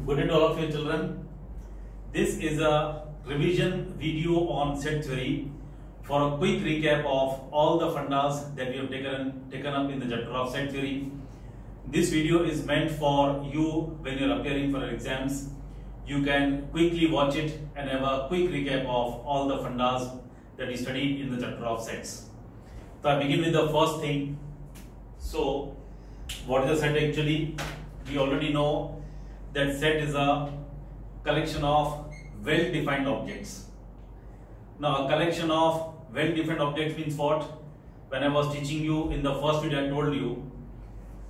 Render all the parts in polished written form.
Good day to all of you children. This is a revision video on set theory for a quick recap of all the fundas that we have taken up in the chapter of set theory. This video is meant for you when you are appearing for exams. You can quickly watch it and have a quick recap of all the fundas that we studied in the chapter of sets. So I begin with the first thing. So what is a set actually? We already know that set is a collection of well-defined objects. Now a collection of well-defined objects means what? When I was teaching you in the first video, I told you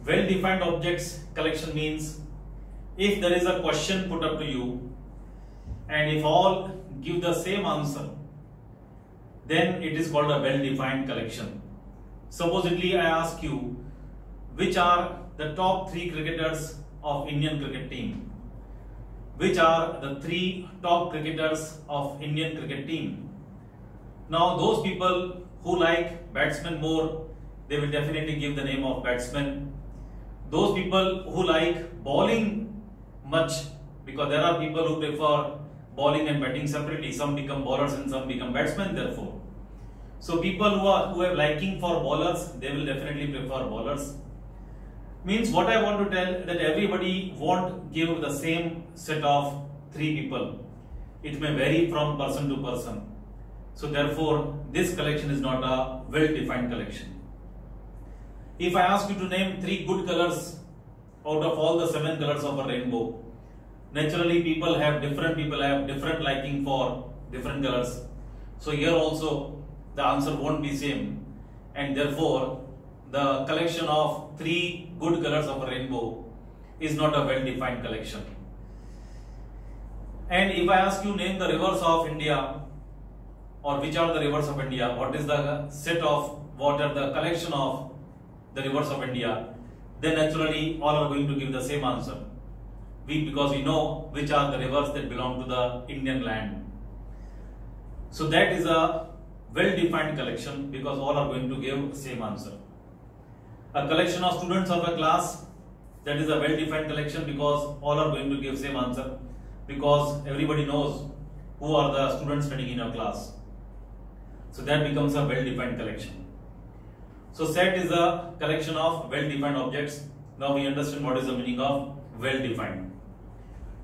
well-defined objects collection means if there is a question put up to you and if all give the same answer, then it is called a well-defined collection. Supposedly I ask you which are the top 3 cricketers of Indian cricket team. Which are the 3 top cricketers of Indian cricket team? Now those people who like batsmen more, they will definitely give the name of batsmen. Those people who like bowling much, because there are people who prefer bowling and batting separately, some become bowlers and some become batsmen therefore. So people who have liking for bowlers, they will definitely prefer bowlers. Means what I want to tell that everybody won't give the same set of 3 people. It may vary from person to person. So therefore this collection is not a well-defined collection. If I ask you to name 3 good colors out of all the 7 colors of a rainbow, naturally people have different liking for different colors. So here also the answer won't be same, and therefore the collection of 3 good colors of a rainbow is not a well-defined collection. And if I ask you name the rivers of India, or which are the rivers of India, what is what are the collection of the rivers of India, then naturally all are going to give the same answer. Because we know which are the rivers that belong to the Indian land. So that is a well-defined collection because all are going to give same answer. A collection of students of a class, that is a well-defined collection because all are going to give same answer, because everybody knows who are the students studying in your class. So that becomes a well-defined collection. So set is a collection of well-defined objects. Now we understand what is the meaning of well-defined.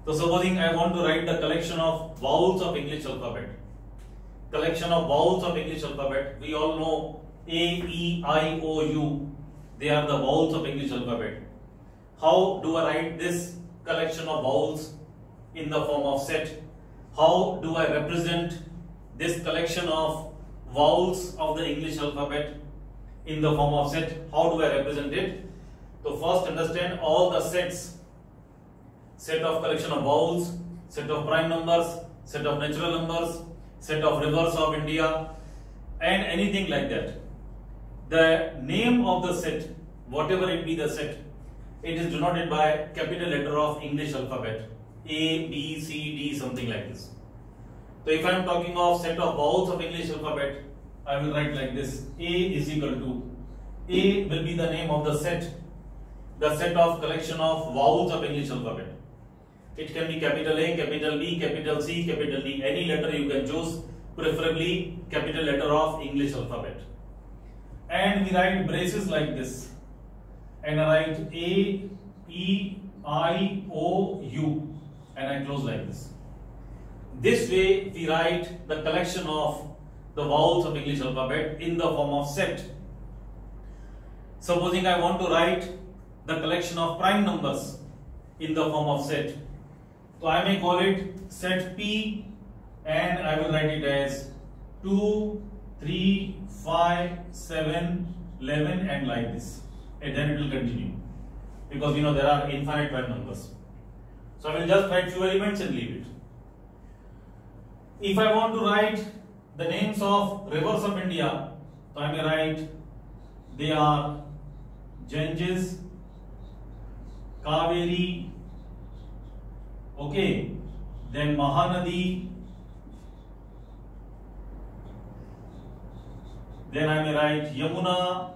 So supposing I want to write the collection of vowels of English alphabet. Collection of vowels of English alphabet. We all know A, E, I, O, U. They are the vowels of English alphabet. How do I write this collection of vowels in the form of set? How do I represent this collection of vowels of the English alphabet in the form of set? How do I represent it? So first understand all the sets. Set of collection of vowels, set of prime numbers, set of natural numbers, set of rivers of India, and anything like that. The name of the set, whatever it be the set, it is denoted by capital letter of English alphabet. A, B, C, D, something like this. So if I am talking of set of vowels of English alphabet, I will write like this. A is equal to, A will be the name of the set of collection of vowels of English alphabet. It can be capital A, capital B, capital C, capital D, any letter you can choose, preferably capital letter of English alphabet. And we write braces like this, and I write A, E, I, O, U, and I close like this. This way we write the collection of the vowels of English alphabet in the form of set. Supposing I want to write the collection of prime numbers in the form of set, so I may call it set P, and I will write it as 2, 3, 5, 7, 11, and like this, and then it will continue because we know there are infinite prime numbers. So I will just write few elements and leave it. If I want to write the names of rivers of India, so I may write they are Ganges, Kaveri, okay, then Mahanadi, then I may write Yamuna,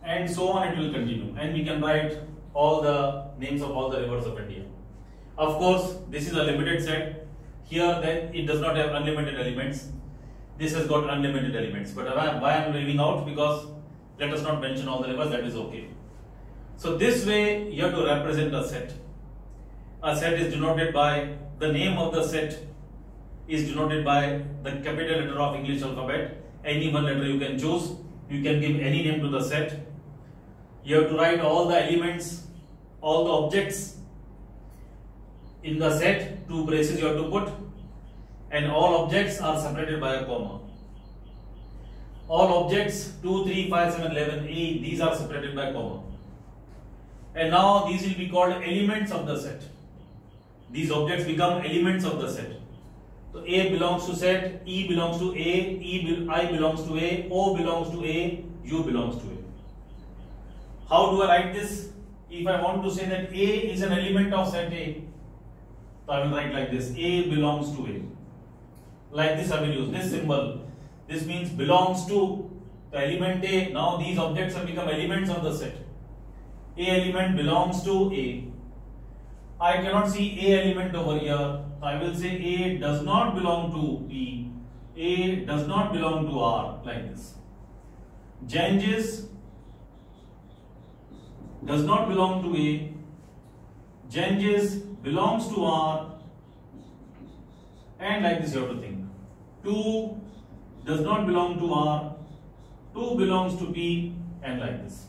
and so on it will continue. And we can write all the names of all the rivers of India. Of course, this is a limited set. Here, then it does not have unlimited elements. This has got unlimited elements. But why I am leaving out? Because let us not mention all the rivers. That is okay. So this way, you have to represent a set. A set is denoted by the name of the set is denoted by the capital letter of English alphabet. Any one letter you can choose. You can give any name to the set. You have to write all the elements, all the objects in the set. 2 braces you have to put, and all objects are separated by a comma. All objects 2, 3, 5, 7, 11, 8, these are separated by comma. And now these will be called elements of the set. These objects become elements of the set. So A belongs to set, E belongs to A, I belongs to A, O belongs to A, U belongs to A. How do I write this? If I want to say that A is an element of set A, so I will write like this: A belongs to A. Like this I will use this symbol. This means belongs to the element A. Now these objects have become elements of the set. A element belongs to A. I cannot see A element over here. I will say A does not belong to B. A does not belong to R, like this. Ganges does not belong to A. Ganges belongs to R. And like this you have to think. 2 does not belong to R. 2 belongs to B, and like this.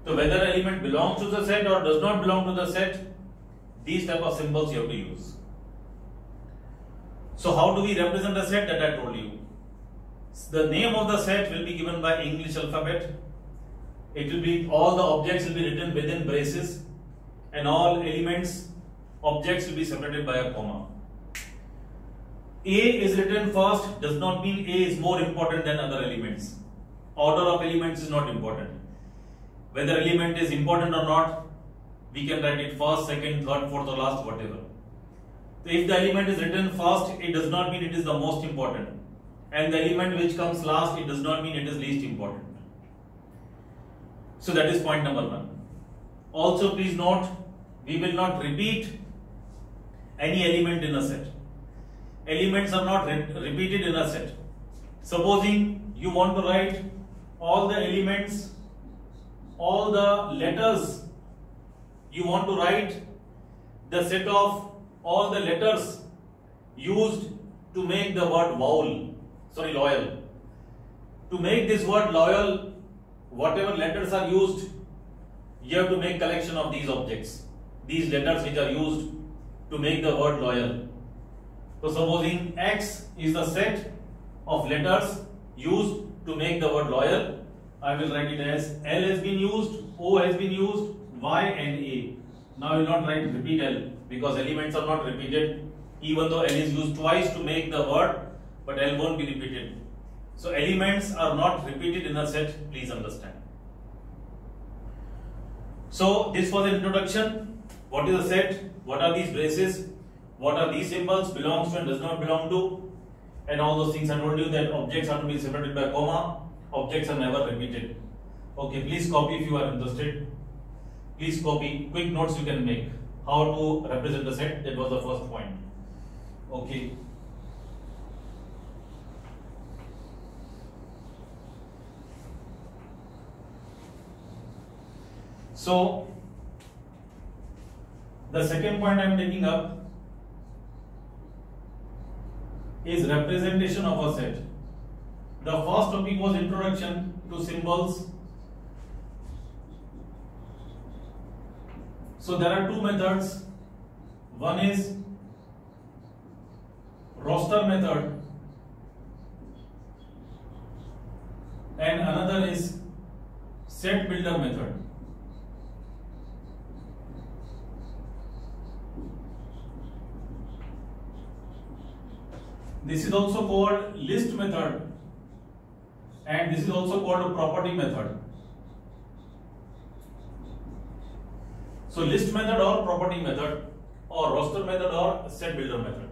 So whether element belongs to the set or does not belong to the set, these type of symbols you have to use. So how do we represent a set? That I told you. The name of the set will be given by English alphabet. It will be, all the objects will be written within braces, and all elements, objects will be separated by a comma. A is written first does not mean A is more important than other elements. Order of elements is not important. Whether element is important or not, we can write it first, second, third, fourth or last, whatever. So if the element is written first, it does not mean it is the most important. And the element which comes last, it does not mean it is least important. So that is point number 1. Also please note, we will not repeat any element in a set. Elements are not repeated in a set. Supposing you want to write all the elements, all the letters, you want to write the set of all the letters used to make the word loyal. To make this word loyal, whatever letters are used, you have to make collection of these objects, these letters which are used to make the word loyal. So supposing X is the set of letters used to make the word loyal, I will write it as L has been used, O has been used, Y and A. Now I will not write repeat L because elements are not repeated, even though L is used twice to make the word, but L won't be repeated. So elements are not repeated in a set, please understand. So this was an introduction. What is a set? What are these braces? What are these symbols? Belongs to and does not belong to. And all those things I told you that objects are to be separated by comma. Objects are never repeated. Okay, please copy if you are interested. Please copy. Quick notes you can make. How to represent the set. That was the first point. Okay. So, the second point I am taking up is representation of a set. The first topic was introduction to symbols. So there are two methods. One is roster method and another is set builder method. This is also called list method and this is also called a property method. So list method or property method or roster method or set builder method.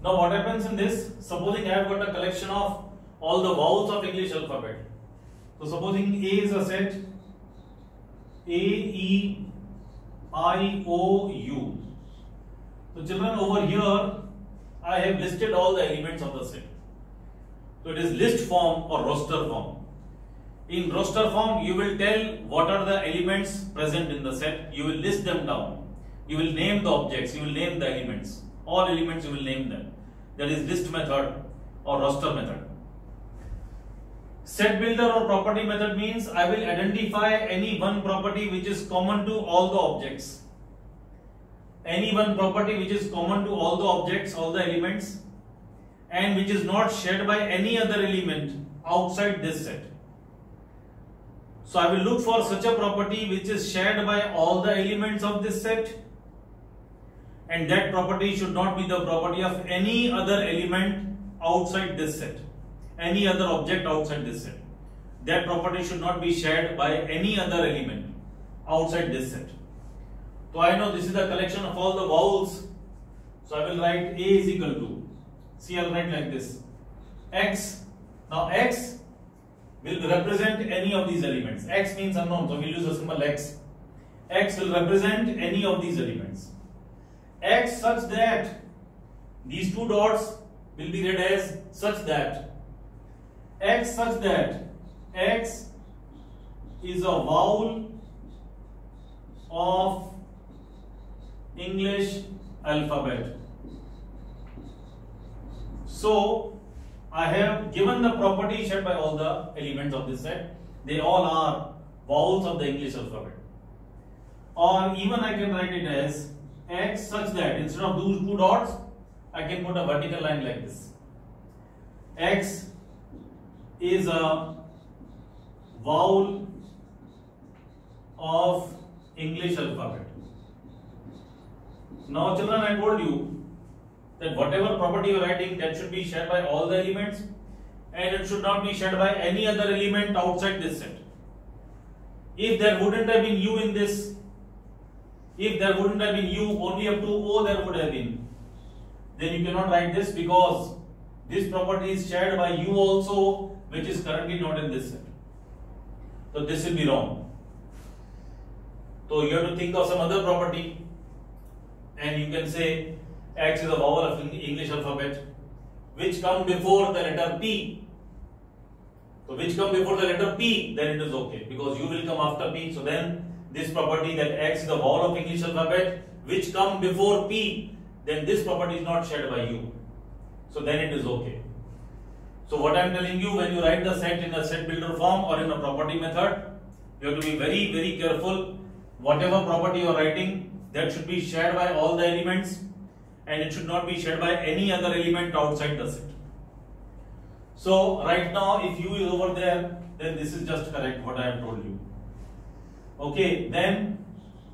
Now what happens in this? Supposing I have got a collection of all the vowels of English alphabet. So supposing A is a set A-E-I-O-U. So children, over here I have listed all the elements of the set. So it is list form or roster form. In roster form, you will tell what are the elements present in the set. You will list them down. You will name the objects. You will name the elements. All elements you will name them. That is list method or roster method. Set builder or property method means I will identify any one property which is common to all the objects. Any one property which is common to all the objects, all the elements, and which is not shared by any other element outside this set. So I will look for such a property which is shared by all the elements of this set, and that property should not be the property of any other element outside this set, any other object outside this set. That property should not be shared by any other element outside this set. So I know this is the collection of all the vowels. So I will write A is equal to, see, I will write like this, X. Now X will represent any of these elements. X means unknown, so we will use the symbol X. X will represent any of these elements. X such that these two dots will be read as such that. X such that X is a vowel of English alphabet. So I have given the property shared by all the elements of this set. They all are vowels of the English alphabet. Or even I can write it as X such that instead of those two dots, I can put a vertical line like this. X is a vowel of English alphabet. Now children, I told you that whatever property you are writing, that should be shared by all the elements, and it should not be shared by any other element outside this set. If there wouldn't have been U in this, if there wouldn't have been U, only up to O there would have been, then you cannot write this, because this property is shared by U also, which is currently not in this set. So this will be wrong. So you have to think of some other property, and you can say X is a vowel of English alphabet which come before the letter P. So which come before the letter P, then it is okay, because U will come after P. So then this property that X is a vowel of English alphabet which come before P, then this property is not shared by U. So then it is okay. So what I am telling you, when you write the set in a set builder form or in a property method, you have to be very, very careful. Whatever property you are writing, that should be shared by all the elements, and it should not be shared by any other element outside the set. So right now, if U is over there, then this is just correct what I have told you. Okay, then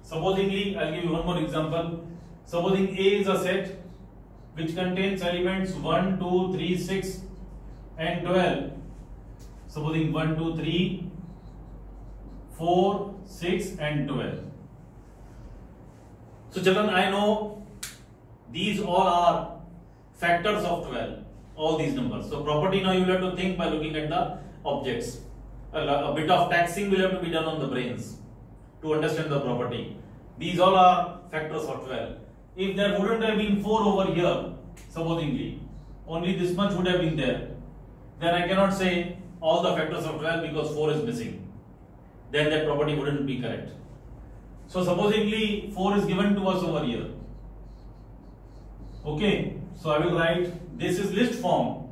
supposingly, I'll give you one more example. Supposing A is a set which contains elements 1, 2, 3, 6 and 12. Supposing 1, 2, 3, 4, 6 and 12. So children, I know these all are factors of 12, all these numbers. So property, now you will have to think by looking at the objects. A bit of taxing will have to be done on the brains to understand the property. These all are factors of 12. If there wouldn't have been 4 over here, supposingly, only this much would have been there, then I cannot say all the factors of 12 because 4 is missing. Then that property wouldn't be correct. So supposingly 4 is given to us over here. Okay, so I will write, this is list form,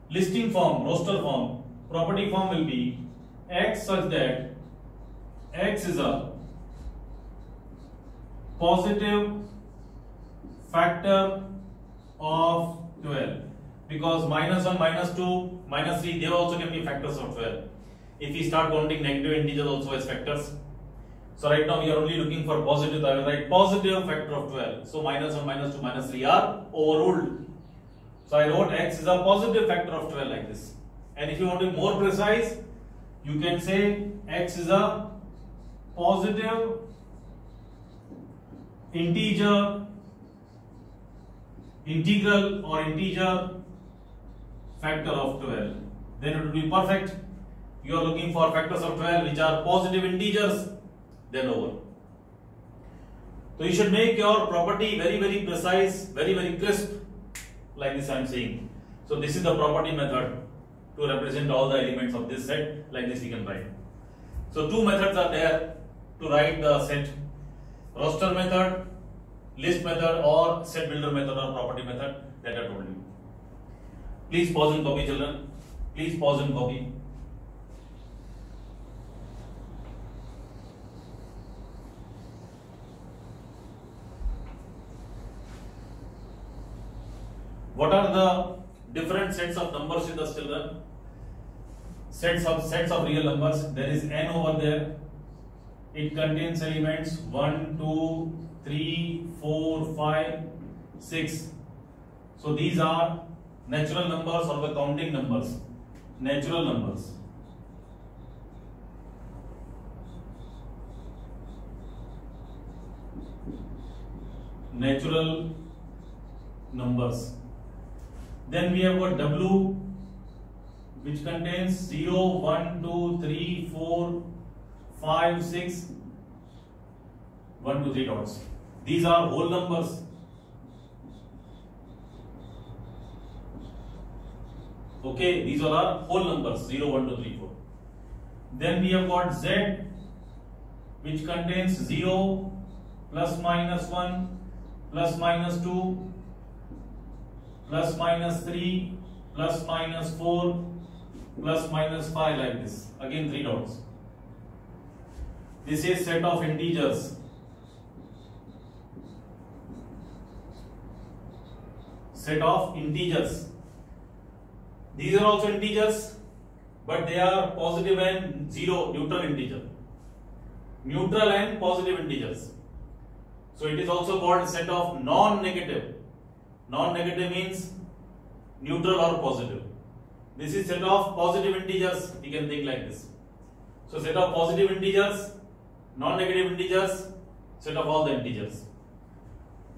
listing form, roster form. Property form will be X such that X is a positive factor of 12, because -1, -2, -3, they also can be factors of 12. If we start counting negative integers also as factors. So right now we are only looking for positive. I will write positive factor of 12. So -1, -2, -3 are overruled. So I wrote X is a positive factor of 12 like this. And if you want to be more precise, you can say X is a positive integer, integral or integer factor of 12. Then it will be perfect. You are looking for factors of 12 which are positive integers. then over. So you should make your property very, very precise, very, very crisp, like this I am saying. So this is the property method to represent all the elements of this set, like this we can write. So two methods are there to write the set: roster method, list method, or set builder method or property method that I told you. Please pause and copy, children. Please pause and copy. What are the different sets of numbers in the children? Sets of real numbers. There is n over there. It contains elements 1, 2, 3, 4, 5, 6. So these are natural numbers or the counting numbers. Natural numbers. Natural numbers. Then we have got W, which contains 0, 1, 2, 3, 4, 5, 6, 1, 2, 3 dots. These are whole numbers. Okay, these all are whole numbers, 0, 1, 2, 3, 4. Then we have got Z, which contains 0, plus minus 1, plus minus 2, plus minus 3, plus minus 4, plus minus 5, like this. Again 3 dots. This is set of integers. Set of integers. These are also integers, but they are positive and zero, neutral integer. Neutral and positive integers. So it is also called set of non-negative. Non-negative means neutral or positive. This is set of positive integers. You can think like this. So set of positive integers, non-negative integers, set of all the integers.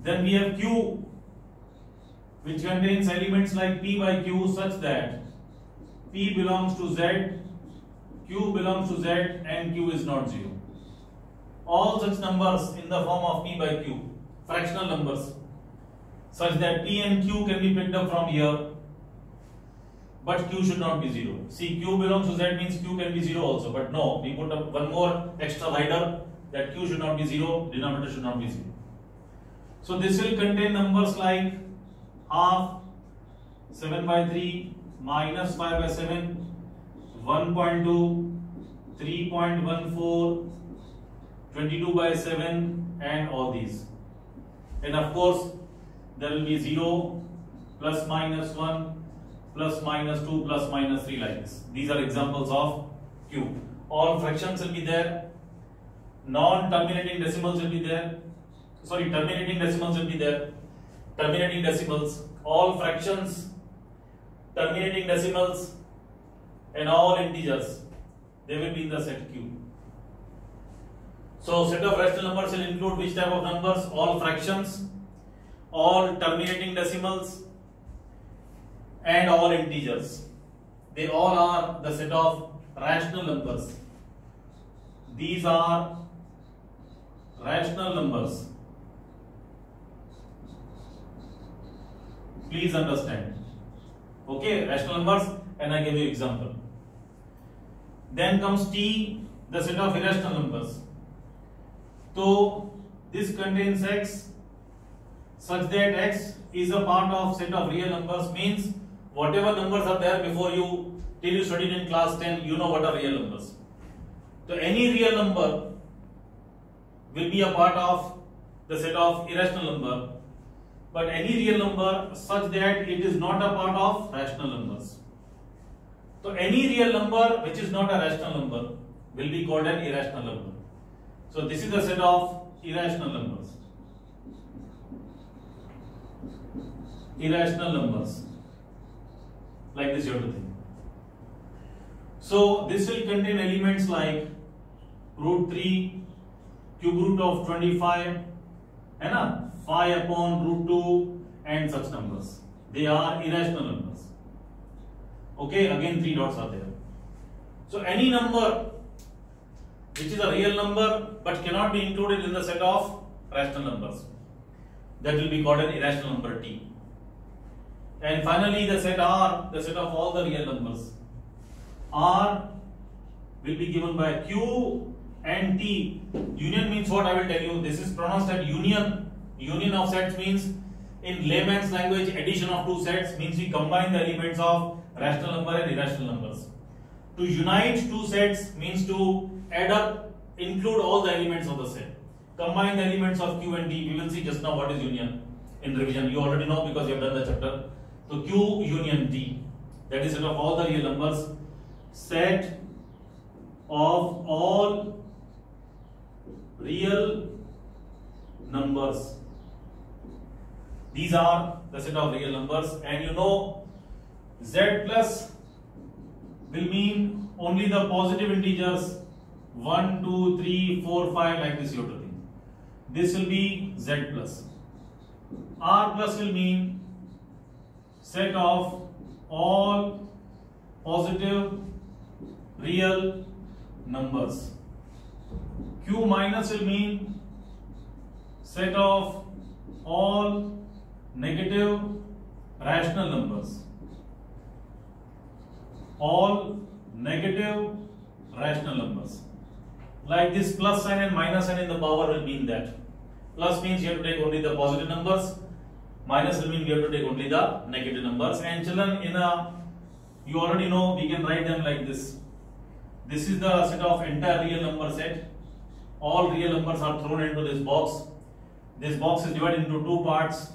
Then we have Q, which contains elements like P by Q such that P belongs to Z, Q belongs to Z, and Q is not 0. All such numbers in the form of P by Q, fractional numbers, such that P and Q can be picked up from here, but Q should not be 0. See, Q belongs to Z means Q can be 0 also, but no, we put up one more extra rider that Q should not be 0, denominator should not be 0. So this will contain numbers like half, 7 by 3, minus 5 by 7, 1.2, 3.14, 22 by 7, and all these. And of course, there will be 0, plus minus 1, plus minus 2, plus minus 3, like this. These are examples of Q. All fractions will be there. Non-terminating decimals will be there. Sorry, terminating decimals will be there. Terminating decimals, all fractions, terminating decimals, and all integers, they will be in the set Q. So set of rational numbers will include which type of numbers? All fractions, all terminating decimals, and all integers. They all are the set of rational numbers. These are rational numbers. Please understand. Okay, rational numbers, and I give you example. Then comes T, the set of irrational numbers. So this contains X such that X is a part of set of real numbers, means whatever numbers are there before you till you studied in class 10, you know what are real numbers. So any real number will be a part of the set of irrational number, but any real number such that it is not a part of rational numbers. So any real number which is not a rational number will be called an irrational number. So this is the set of irrational numbers. Irrational numbers. Like this you have to think. So this will contain elements like root 3, cube root of 25, and 5 upon root 2, and such numbers. They are irrational numbers. Okay, again 3 dots are there. So any number which is a real number but cannot be included in the set of rational numbers. That will be called an irrational number T. And finally the set R, the set of all the real numbers. R will be given by Q and T. Union means what? I will tell you. This is pronounced as union. Union of sets means, in layman's language, addition of two sets means we combine the elements of rational number and irrational numbers. To unite two sets means to add up, include all the elements of the set. Combine the elements of Q and T. We will see just now what is union in revision. You already know because you have done the chapter. So Q union T, that is set of all the real numbers. Set of all real numbers. These are the set of real numbers, and you know Z plus will mean only the positive integers 1, 2, 3, 4, 5 like this you have to think. This will be Z plus. R plus will mean set of all positive real numbers. Q minus will mean set of all negative rational numbers. All negative rational numbers. Like this plus sign and minus sign in the power will mean that. Plus means you have to take only the positive numbers. Minus will mean you have to take only the negative numbers. And children, you already know we can write them like this. This is the set of entire real number set. All real numbers are thrown into this box. This box is divided into two parts.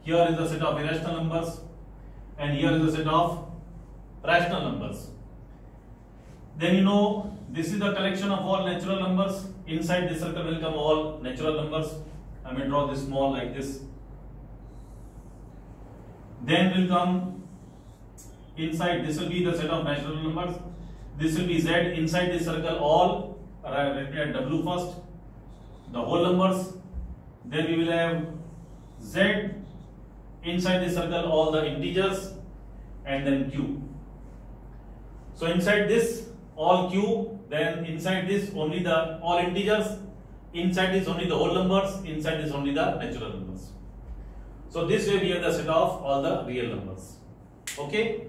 Here is the set of irrational numbers and here is the set of rational numbers. Then you know this is the collection of all natural numbers. Inside this circle will come all natural numbers. I may draw this small like this. Then will come inside, this will be the set of natural numbers. This will be Z. Inside this circle all, let me add W first, the whole numbers. Then we will have Z. Inside this circle all the integers, and then Q. So inside this all Q, then inside this only the all integers, inside this only the whole numbers, inside this only the natural numbers. So this way we have the set of all the real numbers. Okay.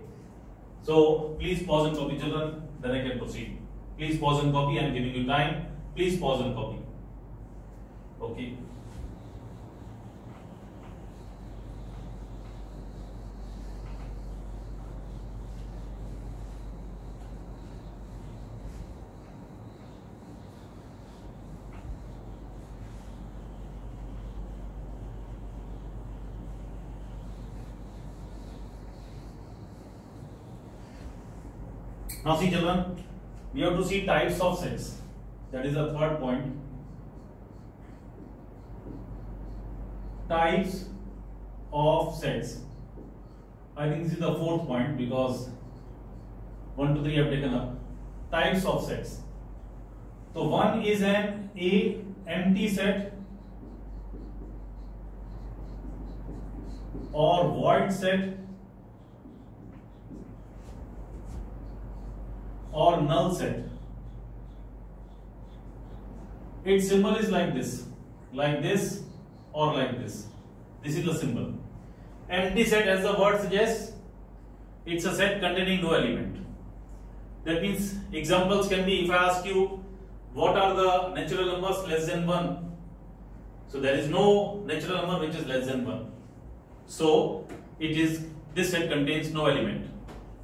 So please pause and copy, children, then I can proceed. Please pause and copy. I am giving you time. Please pause and copy. Okay. Now see children, we have to see types of sets. That is the third point. Types of sets. I think this is the fourth point because 1, 2, 3 I have taken up. Types of sets. So one is an empty set or void set or null set. Its symbol is like this or like this. This is the symbol. Empty set, as the word suggests, it's a set containing no element. That means examples can be, if I ask you what are the natural numbers less than 1, so there is no natural number which is less than 1. So it is, this set contains no element.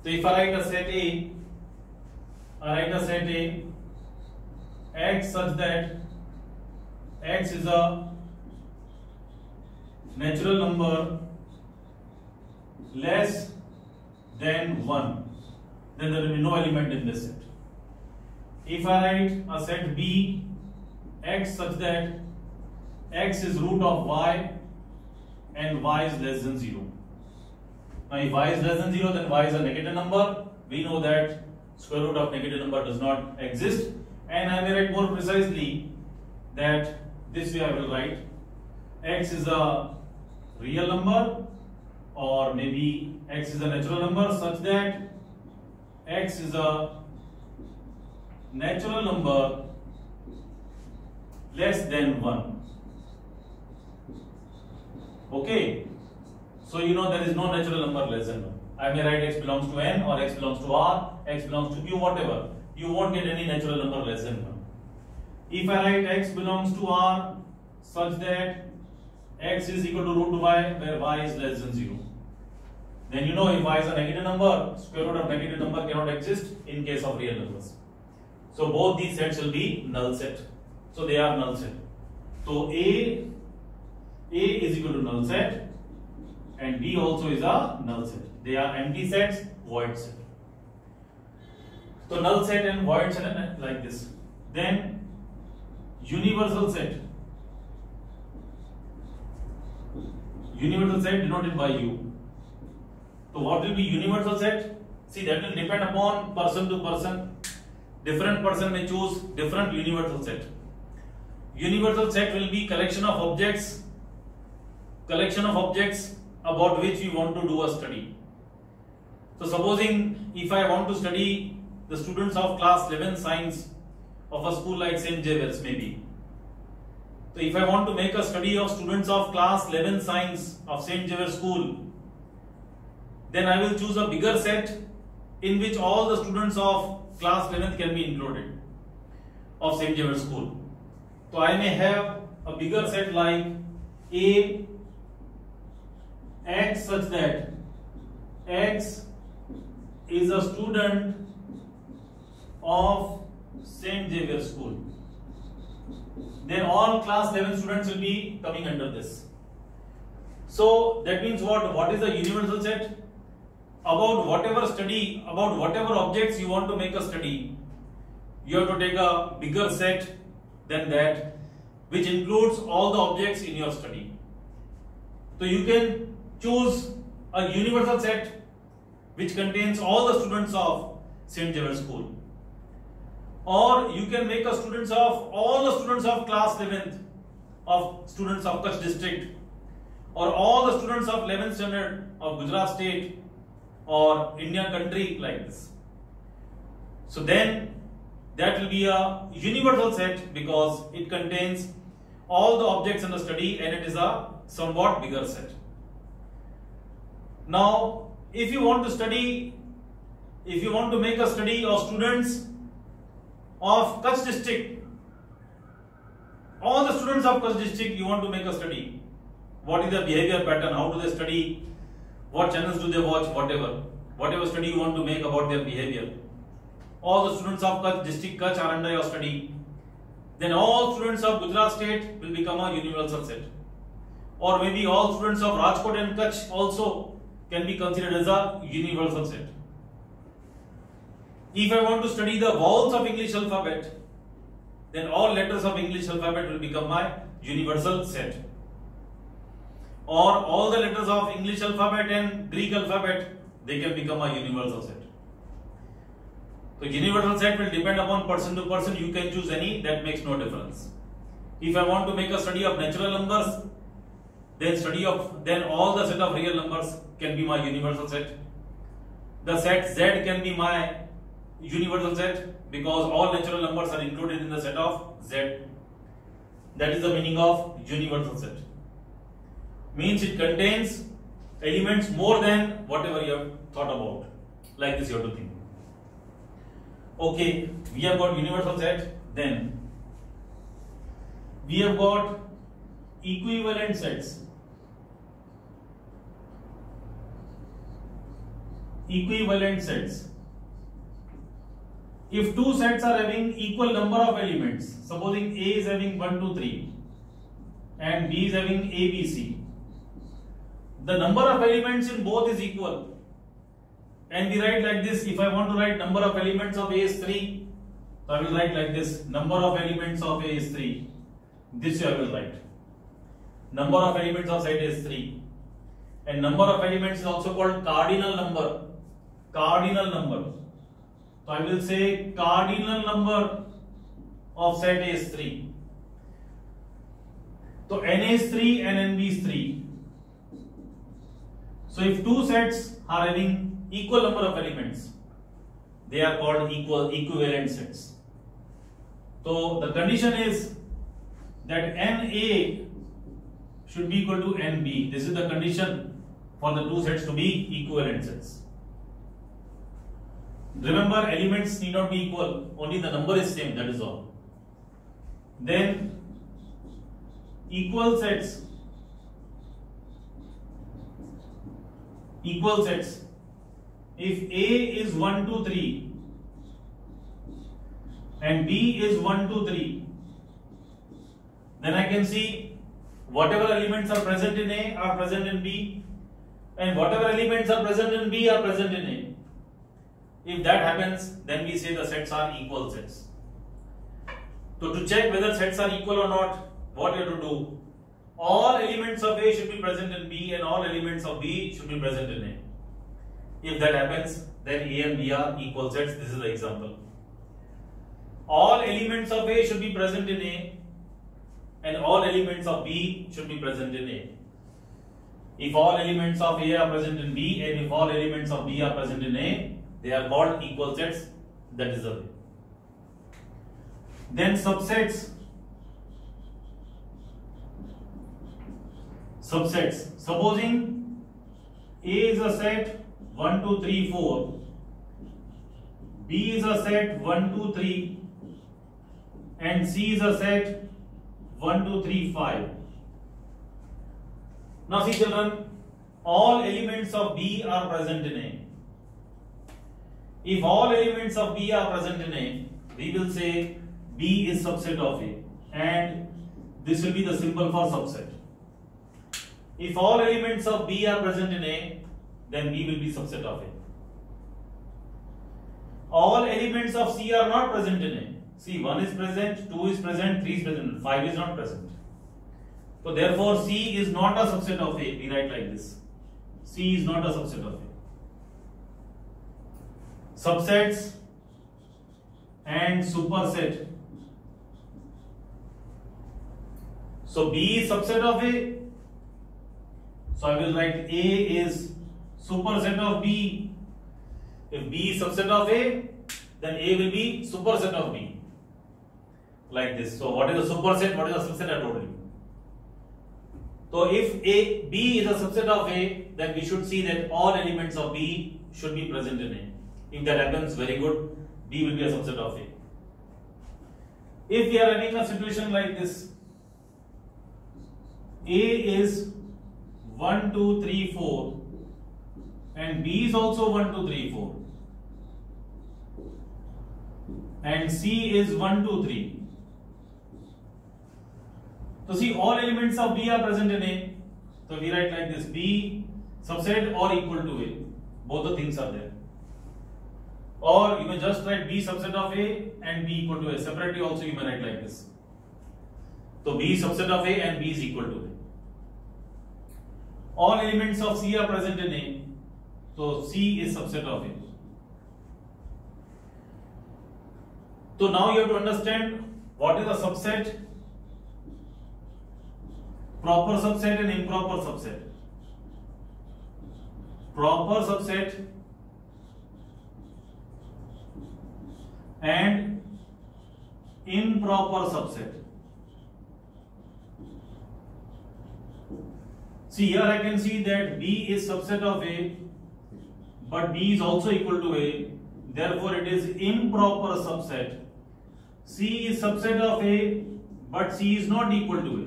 So if I write a set A, X such that X is a natural number less than 1, then there will be no element in this set. If I write a set B, X such that X is root of Y and Y is less than 0. Now if Y is less than 0, then Y is a negative number. We know that square root of negative number does not exist, and I may write more precisely that this way I will write X is a real number, or maybe X is a natural number such that X is a natural number less than 1. Okay, so you know there is no natural number less than 1. I may write x belongs to n or x belongs to r, x belongs to q, whatever. You won't get any natural number less than 1. If I write x belongs to r such that x is equal to root y where y is less than 0, then you know if y is a negative number, square root of negative number cannot exist in case of real numbers. So both these sets will be null set. So they are null set. So A is equal to null set and B also is a null set. They are empty sets, void set. So null set and void set like this. Then universal set. Universal set denoted by U. So what will be universal set? See, that will depend upon person to person. Different person may choose different universal set. Universal set will be collection of objects about which we want to do a study. So supposing if I want to study the students of class 11 science of a school like St. Xavier's maybe. So if I want to make a study of students of class 11 science of St. Xavier's school, then I will choose a bigger set in which all the students of class 11th can be included of St. Xavier's school. So I may have a bigger set like A X such that X is a student of St. Xavier's school. Then all class 11 students will be coming under this. So that means what? What is the universal set? About whatever study, about whatever objects you want to make a study, you have to take a bigger set than that, which includes all the objects in your study. So you can choose a universal set which contains all the students of St. Xavier's school. Or you can make a students of all the students of class 11th of students of Kutch district, or all the students of 11th standard of Gujarat state or Indian country like this. So then that will be a universal set because it contains all the objects in the study and it is a somewhat bigger set. Now if you want to make a study of students of Kutch district, all the students of Kutch district you want to make a study. What is their behavior pattern? How do they study? What channels do they watch? Whatever study you want to make about their behavior. All the students of Kutch district Kutch are under your study. Then all students of Gujarat state will become a universal set. Or maybe all students of Rajkot and Kutch also can be considered as a universal set. If I want to study the vowels of English alphabet, then all letters of English alphabet will become my universal set. Or all the letters of English alphabet and Greek alphabet, they can become a universal set. So universal set will depend upon person to person. You can choose any, that makes no difference. If I want to make a study of natural numbers, then all the set of real numbers can be my universal set. The set Z can be my universal set because all natural numbers are included in the set of Z. That is the meaning of universal set. Means it contains elements more than whatever you have thought about. Like this you have to think. Okay, we have got universal set. Then we have got equivalent sets. Equivalent sets. If two sets are having equal number of elements, supposing A is having 1, 2, 3 and B is having A, B, C, the number of elements in both is equal. And we write like this. If I want to write number of elements of A is 3, so I will write like this. Number of elements of A is 3. This I will write. Number of elements of set is 3. And number of elements is also called cardinal number. Cardinal number. So I will say cardinal number of set A is 3. So N is 3 and NB is 3. So if two sets are having equal number of elements, they are called equivalent sets. So the condition is that NA should be equal to NB. This is the condition for the two sets to be equivalent sets. Remember, elements need not be equal, only the number is same, that is all. Then equal sets. If A is 1, 2, 3 and B is 1, 2, 3, then I can see whatever elements are present in A are present in B, and whatever elements are present in B are present in A. If that happens, then we say the sets are equal sets. So to check whether sets are equal or not, what you have to do? All elements of A should be present in B and all elements of B should be present in A. If that happens, then A and B are equal sets. This is the example. All elements of A should be present in A and all elements of B should be present in A. If all elements of A are present in B and if all elements of B are present in A, they are called equal sets. That is the way. Then subsets. Supposing A is a set 1, 2, 3, 4, B is a set 1, 2, 3, and C is a set 1, 2, 3, 5. Now see children, all elements of B are present in A. If all elements of B are present in A, we will say B is subset of A, and this will be the symbol for subset. If all elements of B are present in A, then B will be subset of A. All elements of C are not present in A. See, 1 is present, 2 is present, 3 is present, 5 is not present. So therefore C is not a subset of A. We write like this. C is not a subset of A. Subsets and superset. So B is subset of A. So I will write A is superset of B. If B is subset of A, then A will be superset of B. Like this. So what is a superset? What is a subset? I told you. So if B is a subset of A, then we should see that all elements of B should be present in A. If that happens, very good. B will be a subset of A. If we are having a situation like this, A is 1, 2, 3, 4 and B is also 1, 2, 3, 4 and C is 1, 2, 3. So see, all elements of B are present in A. So we write like this: B subset or equal to A. Both the things are there. Or you may just write B subset of A and B equal to A. Separately also you may write like this. So B is subset of A and B is equal to A. All elements of C are present in A. So C is subset of A. So now you have to understand what is a subset, proper subset and improper subset. Proper subset and improper subset. See, here I can see that B is subset of A, but B is also equal to A. Therefore, it is improper subset. C is subset of A, but C is not equal to A.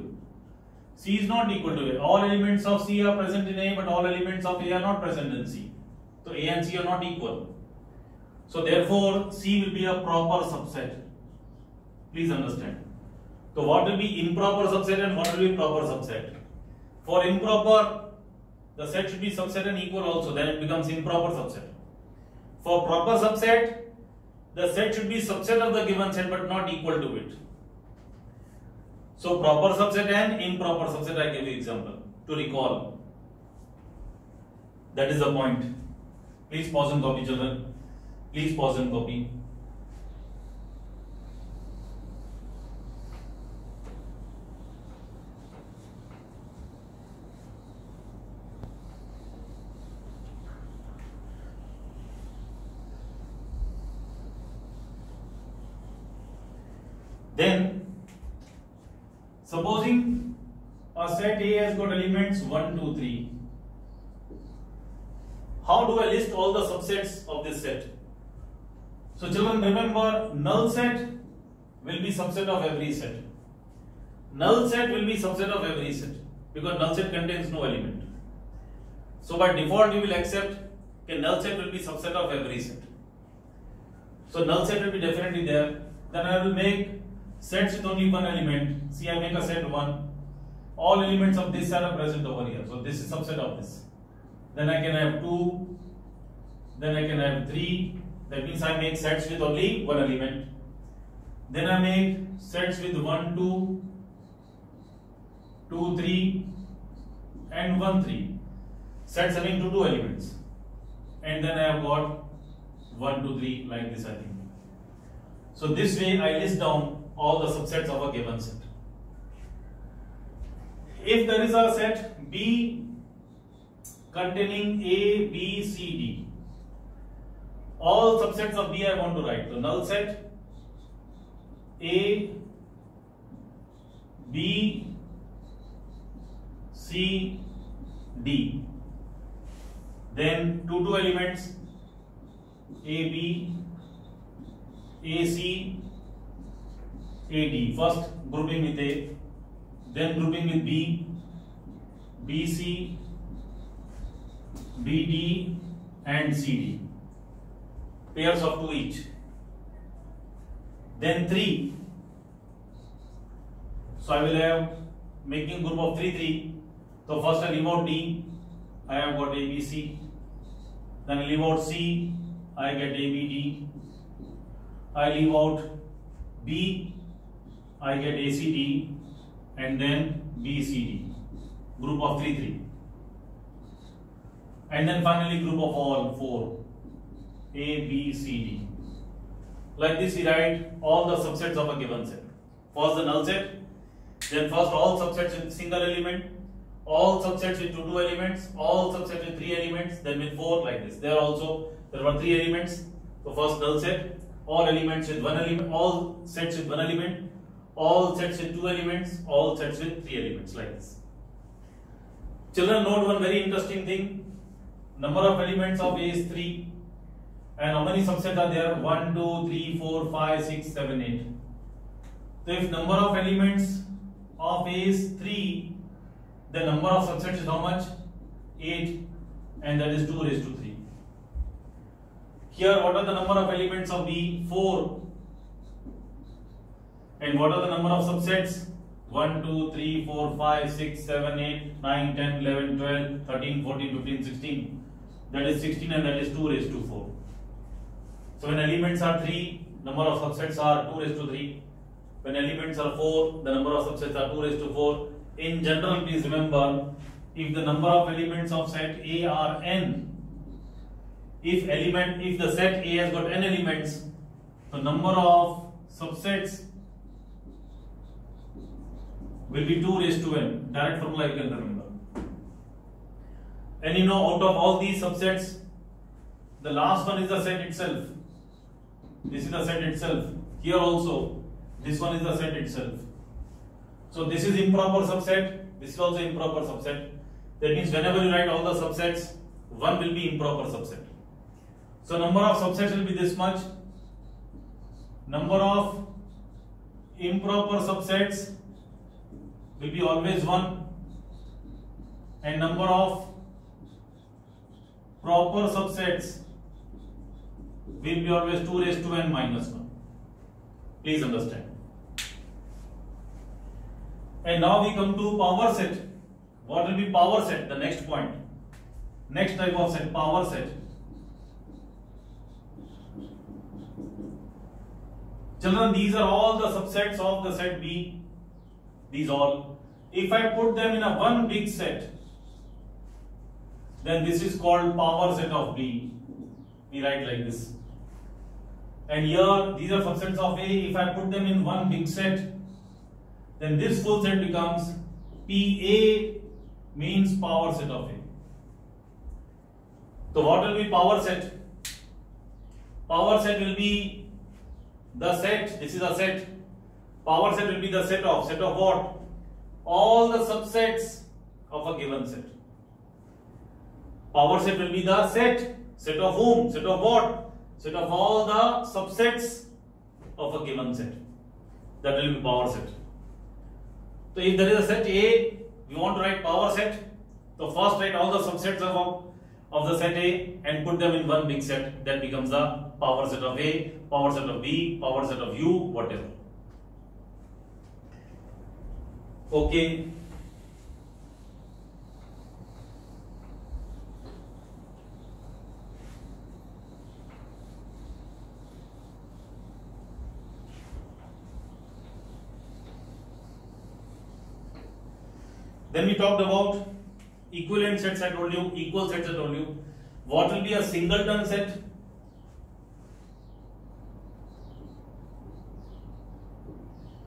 C is not equal to A. All elements of C are present in A, but all elements of A are not present in C. So A and C are not equal. So therefore, C will be a proper subset. Please understand. So what will be improper subset and what will be proper subset? For improper, the set should be subset and equal also, then it becomes improper subset. For proper subset, the set should be subset of the given set but not equal to it. So proper subset and improper subset, I give you example to recall. That is the point. Please pause and copy, children. Please pause and copy. Then Supposing a set A has got elements 1, 2, 3. How do I list all the subsets of this set? So children, remember, null set will be subset of every set. Null set will be subset of every set because null set contains no element. So by default, you will accept that null set will be subset of every set. So null set will be definitely there. Then I will make sets with only one element. See, I make a set 1. All elements of this set are present over here. So this is subset of this. Then I can have 2. Then I can have 3. That means I make sets with only one element. Then I make sets with 1, 2, 2, 3, and 1, 3. Sets having 2 elements. And then I have got 1, 2, 3 like this, I think. So this way I list down all the subsets of a given set. If there is a set B containing A, B, C, D, all subsets of B I want to write. So null set A, B, C, D. Then two elements A, B, A, C, A, D. First grouping with A, then grouping with B, B, C, B, D, and C, D. Pairs of 2 each. Then 3. So I will have making group of 3, 3. So first I leave out D, I have got A, B, C. Then I leave out C, I get A, B, D. I leave out B, I get A, C, D. And then B, C, D. Group of 3, 3. And then finally group of all 4. A, B, C, D. Like this we write all the subsets of a given set. First the null set, then first all subsets with single element, all subsets with 2 elements, all subsets with 3 elements, then with 4 like this. There were 3 elements. So first null set, all elements with 1 element, all sets with 1 element, all sets with 2 elements, all sets with 3 elements like this. Children, note one very interesting thing. Number of elements of A is 3. And how many subsets are there? 1, 2, 3, 4, 5, 6, 7, 8. So if number of elements of A is 3, the number of subsets is how much? 8, and that is 2 raised to 3. Here, what are the number of elements of B? 4. And what are the number of subsets? 1, 2, 3, 4, 5, 6, 7, 8, 9, 10, 11, 12, 13, 14, 15, 16. That is 16 and that is 2 raised to 4. So when elements are 3, number of subsets are 2 raised to 3. When elements are 4, the number of subsets are 2 raised to 4. In general, please remember, if the number of elements of set A are n, if the set A has got n elements, the number of subsets will be 2 raised to n. Direct formula you can remember. And you know, out of all these subsets, the last one is the set itself. This is the set itself. Here also, this one is the set itself. So this is improper subset. This is also improper subset. That means whenever you write all the subsets, one will be improper subset. So number of subsets will be this much. Number of improper subsets will be always 1. And number of proper subsets will be always 2 raised to n minus 1. Please understand. And now we come to power set. What will be power set? The next point. Next type of set, power set. Children, these are all the subsets of the set B. These all. If I put them in a one big set, then this is called power set of B. We write like this. And here, these are subsets of A. If I put them in one big set, then this full set becomes PA, means power set of A. So what will be power set? Power set will be the set. This is a set. Power set will be the set of what? all the subsets of a given set. Power set will be the set of whom, set of what, set of all the subsets of a given set. That will be power set. So if there is a set A, we want to write power set. So first write all the subsets of the set A and put them in one big set. That becomes the power set of A, power set of B, power set of U, whatever. Okay. Then we talked about equivalent sets, I told you, equal sets, I told you. What will be a singleton set?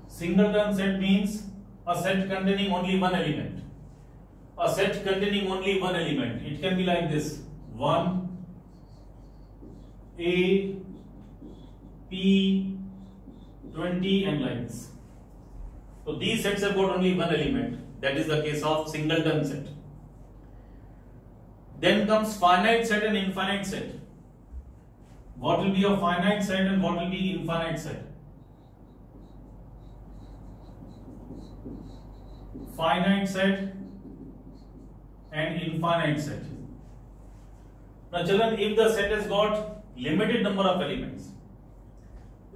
Singleton set means a set containing only one element. A set containing only one element. It can be like this: 1, A, P, 20 and like this. So these sets have got only one element. That is the case of singleton set. Then comes finite set and infinite set. What will be a finite set and what will be infinite set? Finite set and infinite set. Now children, if the set has got limited number of elements,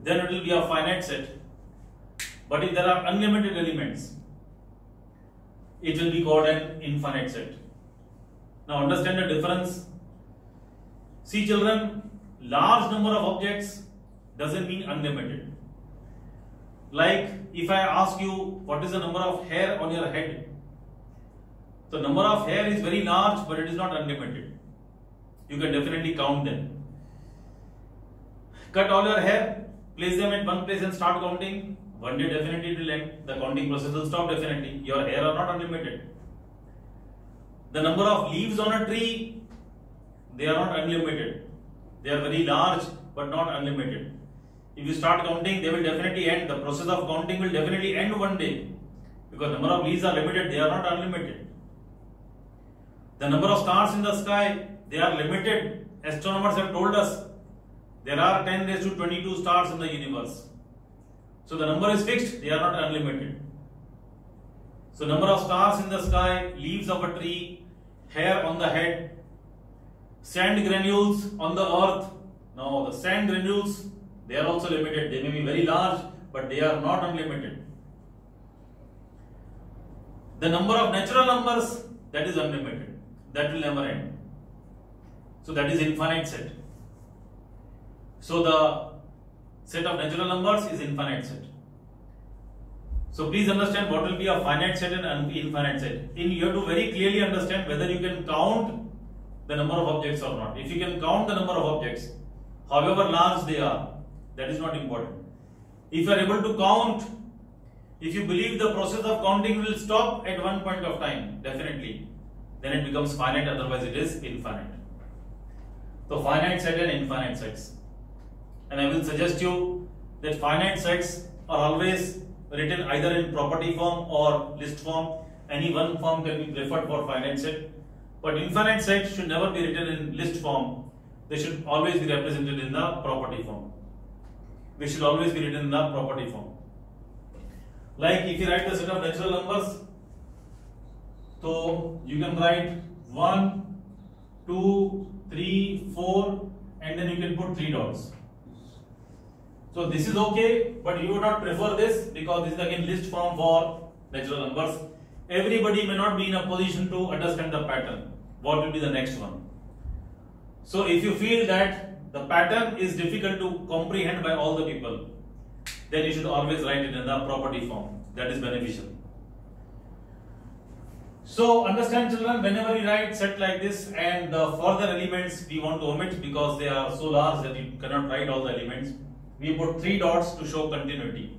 then it will be a finite set. But if there are unlimited elements, it will be called an infinite set. Now understand the difference. See children, large number of objects doesn't mean unlimited. Like if I ask you what is the number of hair on your head, the number of hair is very large but it is not unlimited. You can definitely count them. Cut all your hair, place them at one place and start counting. One day definitely it will end. The counting process will stop definitely. Your hair are not unlimited. The number of leaves on a tree, they are not unlimited. They are very large but not unlimited. If you start counting, they will definitely end. The process of counting will definitely end one day. Because number of leaves are limited, they are not unlimited. The number of stars in the sky, they are limited. Astronomers have told us there are 10 raised to 22 stars in the universe. So the number is fixed, they are not unlimited. So number of stars in the sky, leaves of a tree, hair on the head, sand granules on the earth. Now the sand granules, they are also limited. They may be very large, but they are not unlimited. The number of natural numbers, that is unlimited. That will never end. So that is infinite set. So the set of natural numbers is infinite set. So please understand what will be a finite set and infinite set. You have to very clearly understand whether you can count the number of objects or not. If you can count the number of objects, however large they are, that is not important. If you are able to count, if you believe the process of counting will stop at one point of time, definitely, then it becomes finite, otherwise it is infinite. So finite set and infinite sets. And I will suggest you that finite sets are always written either in property form or list form. Any one form can be preferred for finite set. But infinite set should never be written in list form. They should always be represented in the property form. They should always be written in the property form. Like if you write the set of natural numbers, so you can write 1, 2, 3, 4 and then you can put 3 dots. So this is okay, but you would not prefer this because this is again list form for natural numbers. Everybody may not be in a position to understand the pattern. What will be the next one? So if you feel that the pattern is difficult to comprehend by all the people, then you should always write it in the property form. That is beneficial. So understand children, whenever you write set like this and the further elements we want to omit because they are so large that you cannot write all the elements, we put 3 dots to show continuity.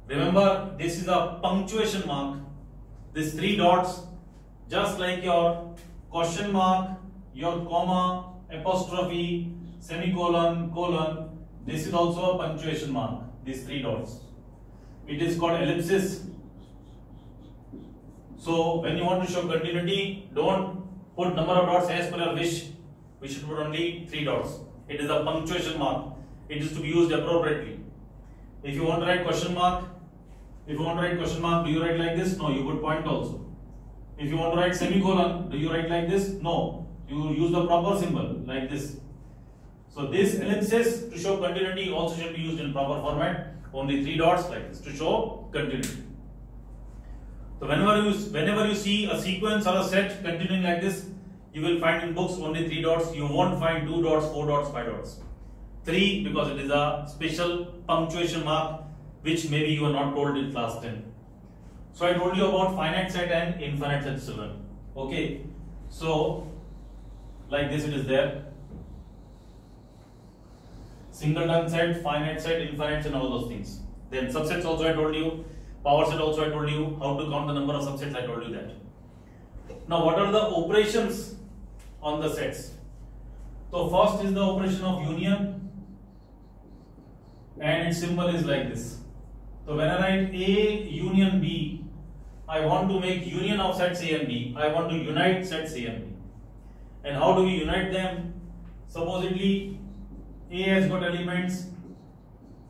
Remember, this is a punctuation mark. These 3 dots, just like your question mark, your comma, apostrophe, semicolon, colon, this is also a punctuation mark, these 3 dots. It is called ellipsis. So when you want to show continuity, don't put number of dots as per your wish. We should put only 3 dots. It is a punctuation mark. It is to be used appropriately. If you want to write question mark, do you write like this? No, you put point also. If you want to write semicolon, do you write like this? No, you use the proper symbol like this. So this ellipsis to show continuity also should be used in proper format. Only 3 dots like this to show continuity. So whenever you see a sequence or a set continuing like this, you will find in books only 3 dots. You won't find 2 dots, 4 dots, 5 dots. 3 because it is a special punctuation mark which maybe you are not told in class 10. So I told you about finite set and infinite set, children. Okay. So like this it is there. Singleton set, finite set, infinite set, and all those things. Then subsets also I told you. Power set also I told you. How to count the number of subsets I told you that. Now what are the operations on the sets? So first is the operation of union, and its symbol is like this. So when I write A union B, I want to make union of sets A and B. I want to unite sets A and B. And how do we unite them? Supposedly A has got elements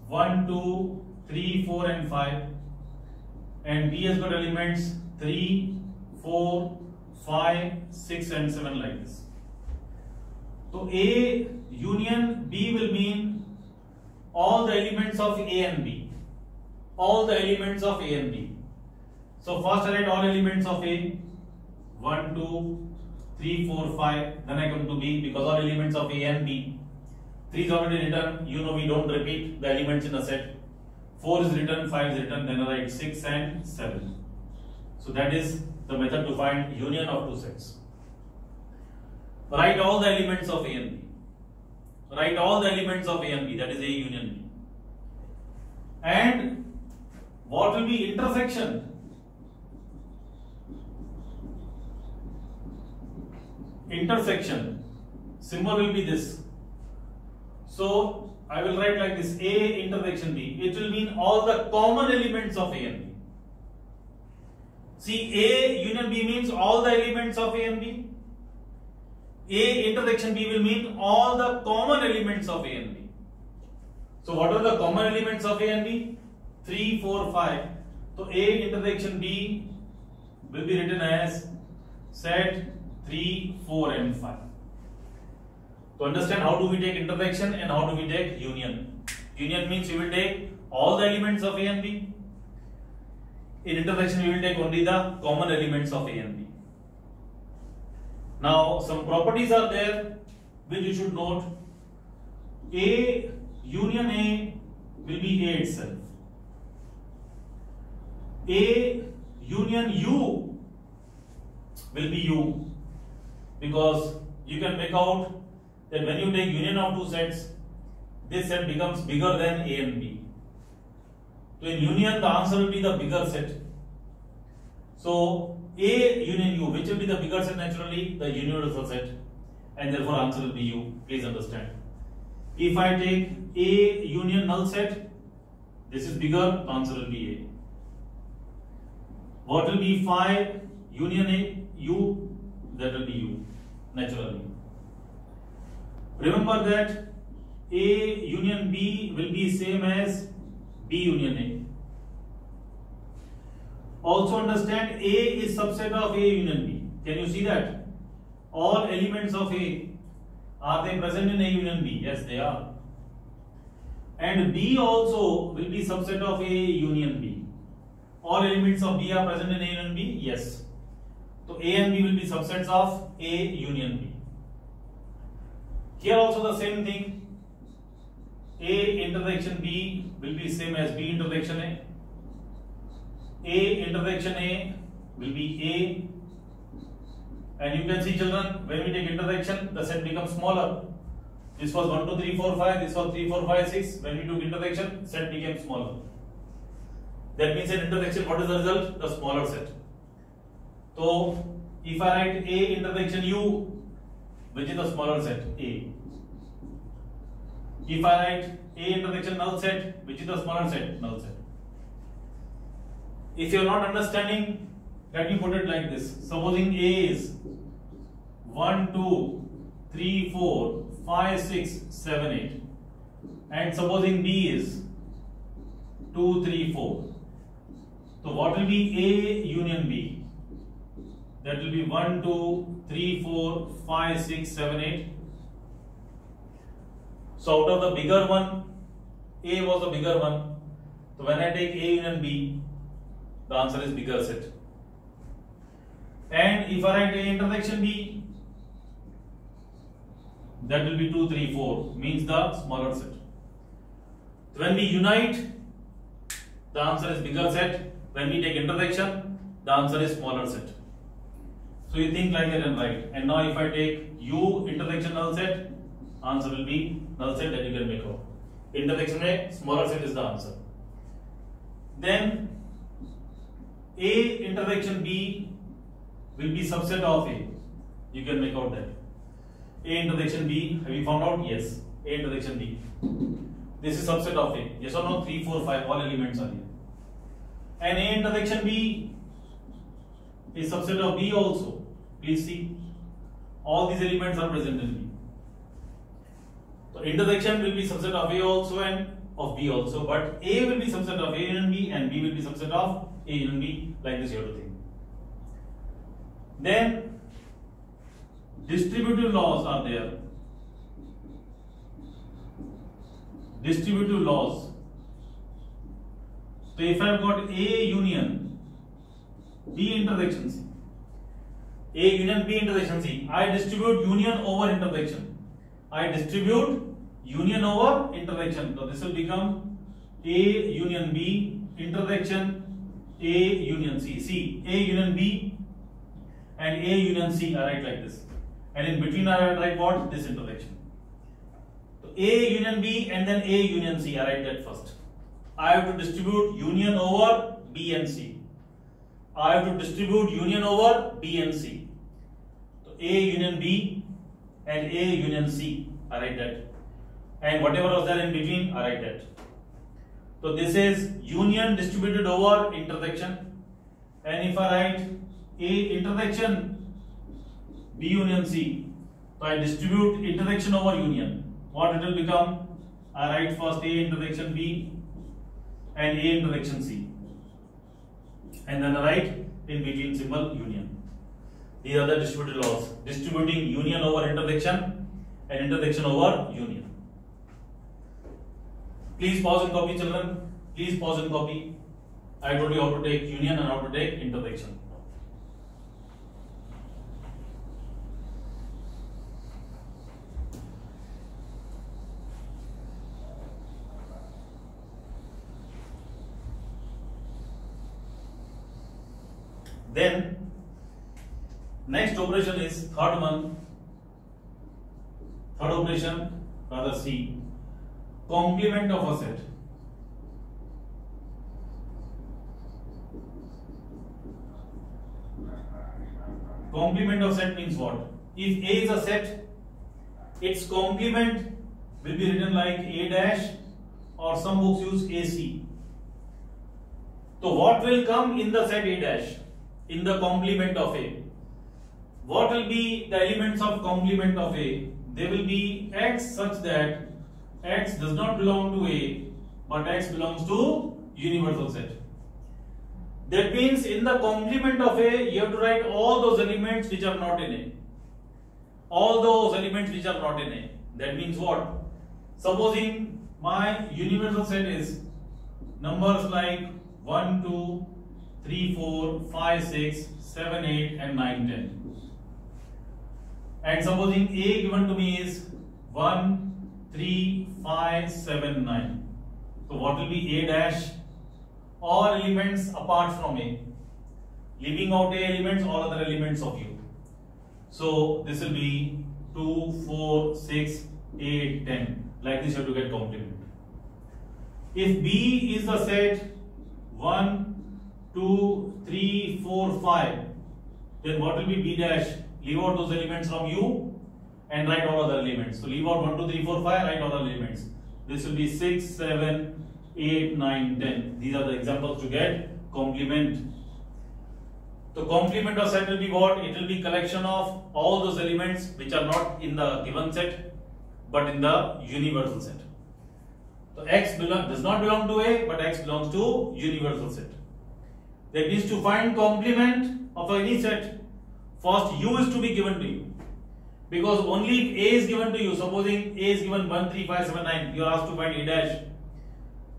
1, 2, 3, 4 and 5, and B has got elements 3, 4, 5, 6 and 7 like this. So A union B will mean all the elements of A and B. All the elements of A and B. So first I write all elements of A. 1, 2, 3, 4, 5. Then I come to B because all elements of A and B. 3 is already written. You know we don't repeat the elements in a set. 4 is written, 5 is written. Then I write 6 and 7. So that is the method to find union of two sets. Write all the elements of A and B. Write all the elements of A and B. That is A union B. And what will be intersection? Intersection symbol will be this. So I will write like this: A intersection B. It will mean all the common elements of A and B. See, A union B means all the elements of A and B. A intersection B will mean all the common elements of A and B. So what are the common elements of A and B? 3, 4, 5. So A intersection B will be written as set 3, 4 and 5. To understand how do we take intersection and how do we take union. Union means we will take all the elements of A and B. In intersection we will take only the common elements of A and B. Now some properties are there which you should note. A union A will be A itself. A union U will be U, because you can make out that when you take union of two sets, this set becomes bigger than A and B. So in union the answer will be the bigger set. So A union U, which will be the bigger set naturally? The universal set, and therefore answer will be U. Please understand. If I take A union null set, this is bigger, the answer will be A. What will be 5 union A U? That will be U naturally. Remember that A union B will be same as B union A. Also understand A is subset of A union B. Can you see that? All elements of A, are they present in A union B? Yes, they are. And B also will be subset of A union B. All elements of B are present in A union B? Yes. So A and B will be subsets of A union B. Here also the same thing. A intersection B will be same as B intersection A. A intersection A will be A. And you can see, children, when we take intersection, the set becomes smaller. This was 1, 2, 3, 4, 5. This was 3, 4, 5, 6. When we took intersection, set became smaller. That means in intersection, what is the result? The smaller set. So if I write A intersection U, which is the smaller set? A. If I write A intersection null set, which is the smaller set? Null set. If you are not understanding, let me put it like this. Supposing A is 1, 2, 3, 4, 5, 6, 7, 8, and supposing B is 2, 3, 4. So what will be A union B? That will be 1, 2, 3, 4, 5, 6, 7, 8. So out of the bigger one, A was the bigger one. So when I take A union B, the answer is bigger set. And if I write A intersection B, that will be 2, 3, 4, means the smaller set. So when we unite, the answer is bigger set. When we take intersection, the answer is smaller set. So you think like that and write. And now if I take U intersection null set, answer will be null set, that you can make out. Intersection में smaller set is the answer. Then A intersection B will be subset of A. You can make out that. A intersection B, have you found out? Yes. A intersection B. This is subset of A. Yes or no? 3, 4, 5, all elements are here. And A intersection B is subset of B also. Please see. All these elements are present in B. So intersection will be subset of A also and of B also, but A will be subset of A union B and B will be subset of A union B, like this you have to think. Then distributive laws are there. Distributive laws. So if I have got A union B intersection C, A union B intersection C, I distribute union over intersection. I distribute union over intersection. So this will become A union B intersection A union C. See, A union B and A union C are right like this. And in between I will write what? This intersection. So A union B and then A union C, I write that first. I have to distribute union over B and C. I have to distribute union over B and C. So A union B and A union C, I write that. And whatever was there in between, I write that. So this is union distributed over intersection. And if I write A intersection B union C, so I distribute intersection over union. What it will become? I write first A intersection B and A intersection C. And then I write in between symbol union. These are the distributive laws. Distributing union over intersection and intersection over union. Please pause and copy, children. Please pause and copy. I told you how to take union and how to take intersection. Then next operation is third one. Third operation, rather C, complement of a set. Complement of set means what? If A is a set, its complement will be written like A dash, or some books use AC. So what will come in the set A dash? In the complement of A. What will be the elements of complement of A? They will be X such that X does not belong to A, but X belongs to universal set. That means in the complement of A, you have to write all those elements which are not in A. All those elements which are not in A. That means what? Supposing my universal set is numbers like 1, 2, 3, 4, 5, 6, 7, 8 and 9, 10. And supposing A given to me is 1, 3, 5, 7, 9. So what will be A dash? All elements apart from A. Leaving out A elements, all other elements of U. So this will be 2, 4, 6, 8, 10. Like this you have to get complement. If B is the set 1, 2, 3, 4, 5, then what will be B dash? Leave out those elements from U and write all other elements. So leave out 1, 2, 3, 4, 5, write all other elements. This will be 6, 7, 8, 9, 10. These are the examples to get complement. So complement of set will be what? It will be collection of all those elements which are not in the given set but in the universal set. So X does not belong to A, but X belongs to universal set. That means to find complement of any set, first U is to be given to you. Because only if A is given to you, supposing A is given 1, 3, 5, 7, 9, you are asked to find A dash.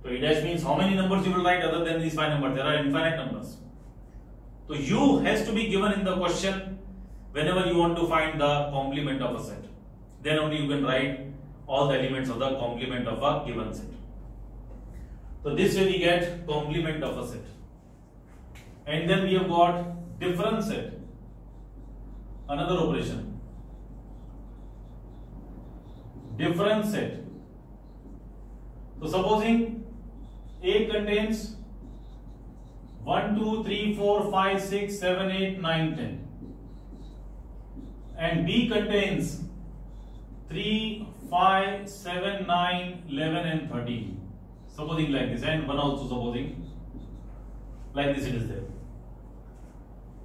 So A dash means how many numbers you will write other than these 5 numbers. There are infinite numbers. So U has to be given in the question whenever you want to find the complement of a set. Then only you can write all the elements of the complement of a given set. So this way we get complement of a set. And then we have got difference set. Another operation. Difference set. So supposing A contains 1, 2, 3, 4, 5, 6, 7, 8, 9, 10. And B contains 3, 5, 7, 9, 11 and 13. Supposing like this, and 1 also supposing like this it is there.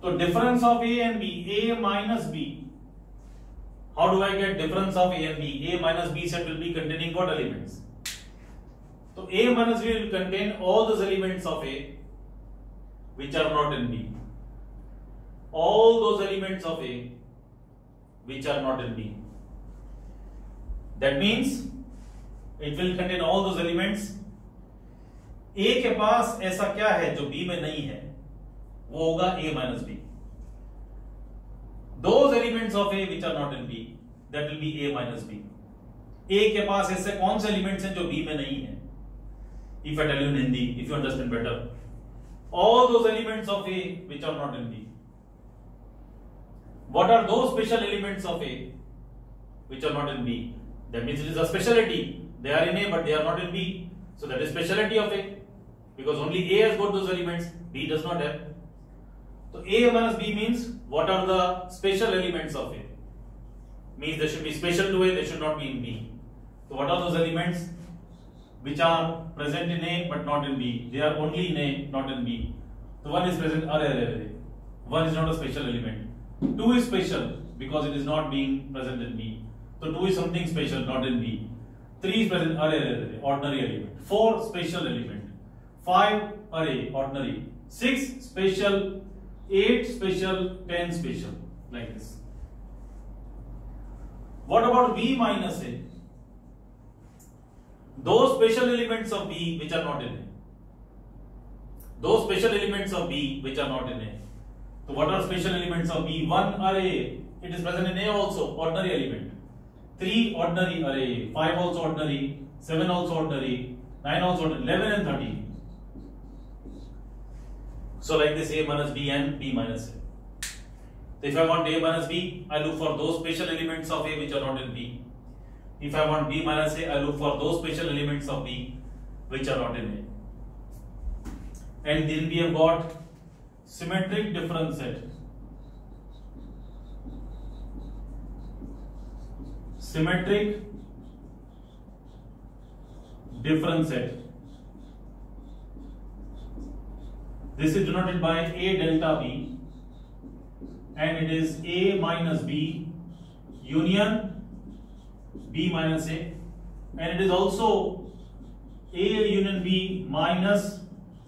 So difference of A and B, A minus B. How do I get difference of A and B? A minus B set will be containing what elements? So A minus B will contain all those elements of A which are not in B. All those elements of A which are not in B. That means it will contain all those elements. A के पास ऐसा क्या है जो B में नहीं है? वो होगा A minus B. Those elements of A which are not in B, that will be A minus B. A के पास ऐसे कौन से elements हैं जो B में नहीं है? If I tell you in Hindi, if you understand better, all those elements of A which are not in B. What are those special elements of A which are not in B? That means it is a speciality. They are in A but they are not in B. So that is speciality of A. Because only A has got those elements, B does not have. So A minus B means what are the special elements of A? Means they should be special to A, they should not be in B. So what are those elements which are present in A but not in B? They are only in A, not in B. So 1 is present, 1 is not a special element. 2 is special because it is not being present in B. So 2 is something special, not in B. 3 is present, ordinary element. 4 special element. 5 array, ordinary. 6 special, 8 special, 10 special, like this. What about B minus A? Those special elements of B which are not in A. Those special elements of B which are not in A. So what are special elements of B? 1 array, it is present in A also, ordinary element. 3 ordinary array, 5 also ordinary, 7 also ordinary, 9 also ordinary, 11 and 13. So like this A minus B and B minus A. So if I want A minus B, I look for those special elements of A which are not in B. If I want B minus A, I look for those special elements of B which are not in A. And then we have got symmetric difference set. Symmetric difference set. This is denoted by A delta B, and it is A minus B union B minus A, and it is also A union B minus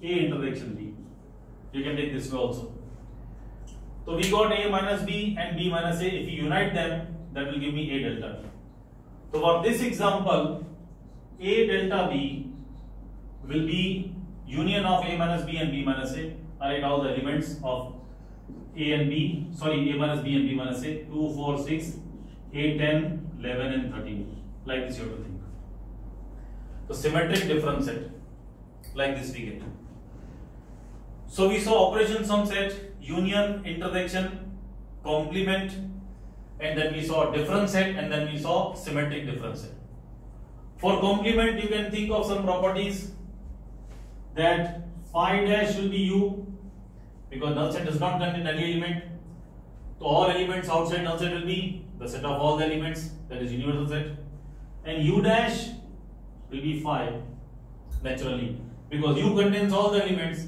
A intersection B. You can take this way also. So we got A minus B and B minus A. If you unite them, that will give me A delta B. So for this example, A delta B will be union of A minus B and B minus A. I write all the elements of A and B, A minus B and B minus A, 2, 4, 6, 8, 10, 11 and 13. Like this you have to think. So symmetric difference set. Like this we get. So we saw operation sum set, union, intersection, complement, and then we saw difference set, and then we saw symmetric difference set. For complement, you can think of some properties that phi dash will be U, because null set does not contain any element. So all elements outside null set will be the set of all the elements, that is universal set. And U dash will be phi, naturally, because U contains all the elements.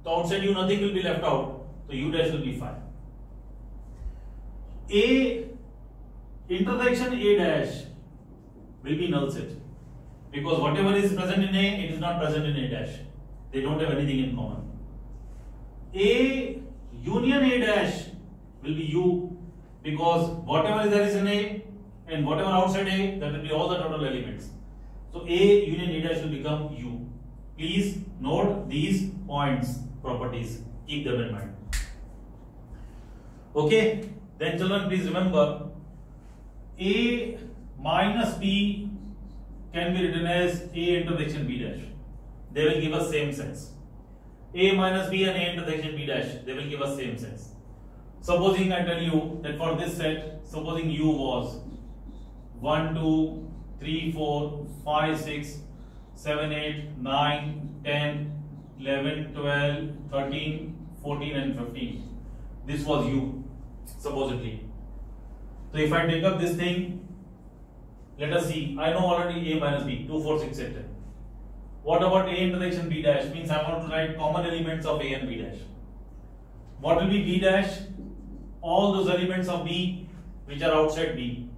So outside U nothing will be left out. So So u dash will be 5. A intersection A dash will be null set because whatever is present in A, it is not present in A dash. They don't have anything in common. A union A dash will be U because whatever there is in A and whatever outside A, that will be all the total elements. So A union A dash will become U. Please note these points, properties, keep them in mind. Okay, then children, please remember A minus B can be written as A intersection B dash. They will give us same sense. A minus B and A intersection B dash, they will give us same sense. Supposing I tell you that for this set, supposing U was 1, 2, 3, 4, 5, 6, 7, 8, 9, 10, 11, 12, 13, 14 and 15. This was U, supposedly. So if I take up this thing, let us see. I know already A minus B, 2, 4, 6, 8, 10. What about A intersection B dash? Means I want to write common elements of A and B dash. What will be B dash? All those elements of B which are outside B.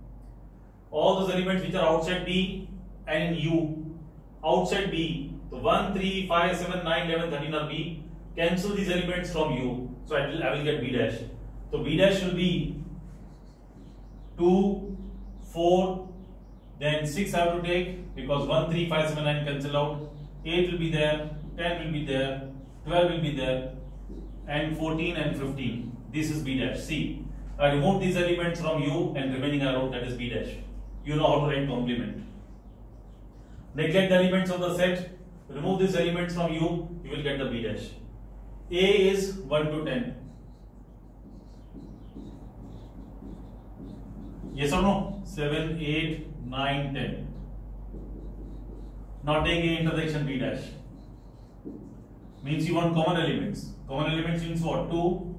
All those elements which are outside B and in U. Outside B. So 1, 3, 5, 7, 9, 11, 13 are B. Cancel these elements from U. So I will get B dash. So B dash will be 2, 4, then 6 I have to take because 1, 3, 5, 7, 9 cancel out. 8 will be there, 10 will be there, 12 will be there, and 14 and 15. This is B dash. See, I remove these elements from U and remaining I wrote that is B dash. You know how to write complement. Neglect the elements of the set, remove these elements from U, you will get the B dash. A is 1 to 10. Yes or no? 7, 8, 9, 10. Now take A intersection B dash. Means you want common elements. Common elements means what? 2,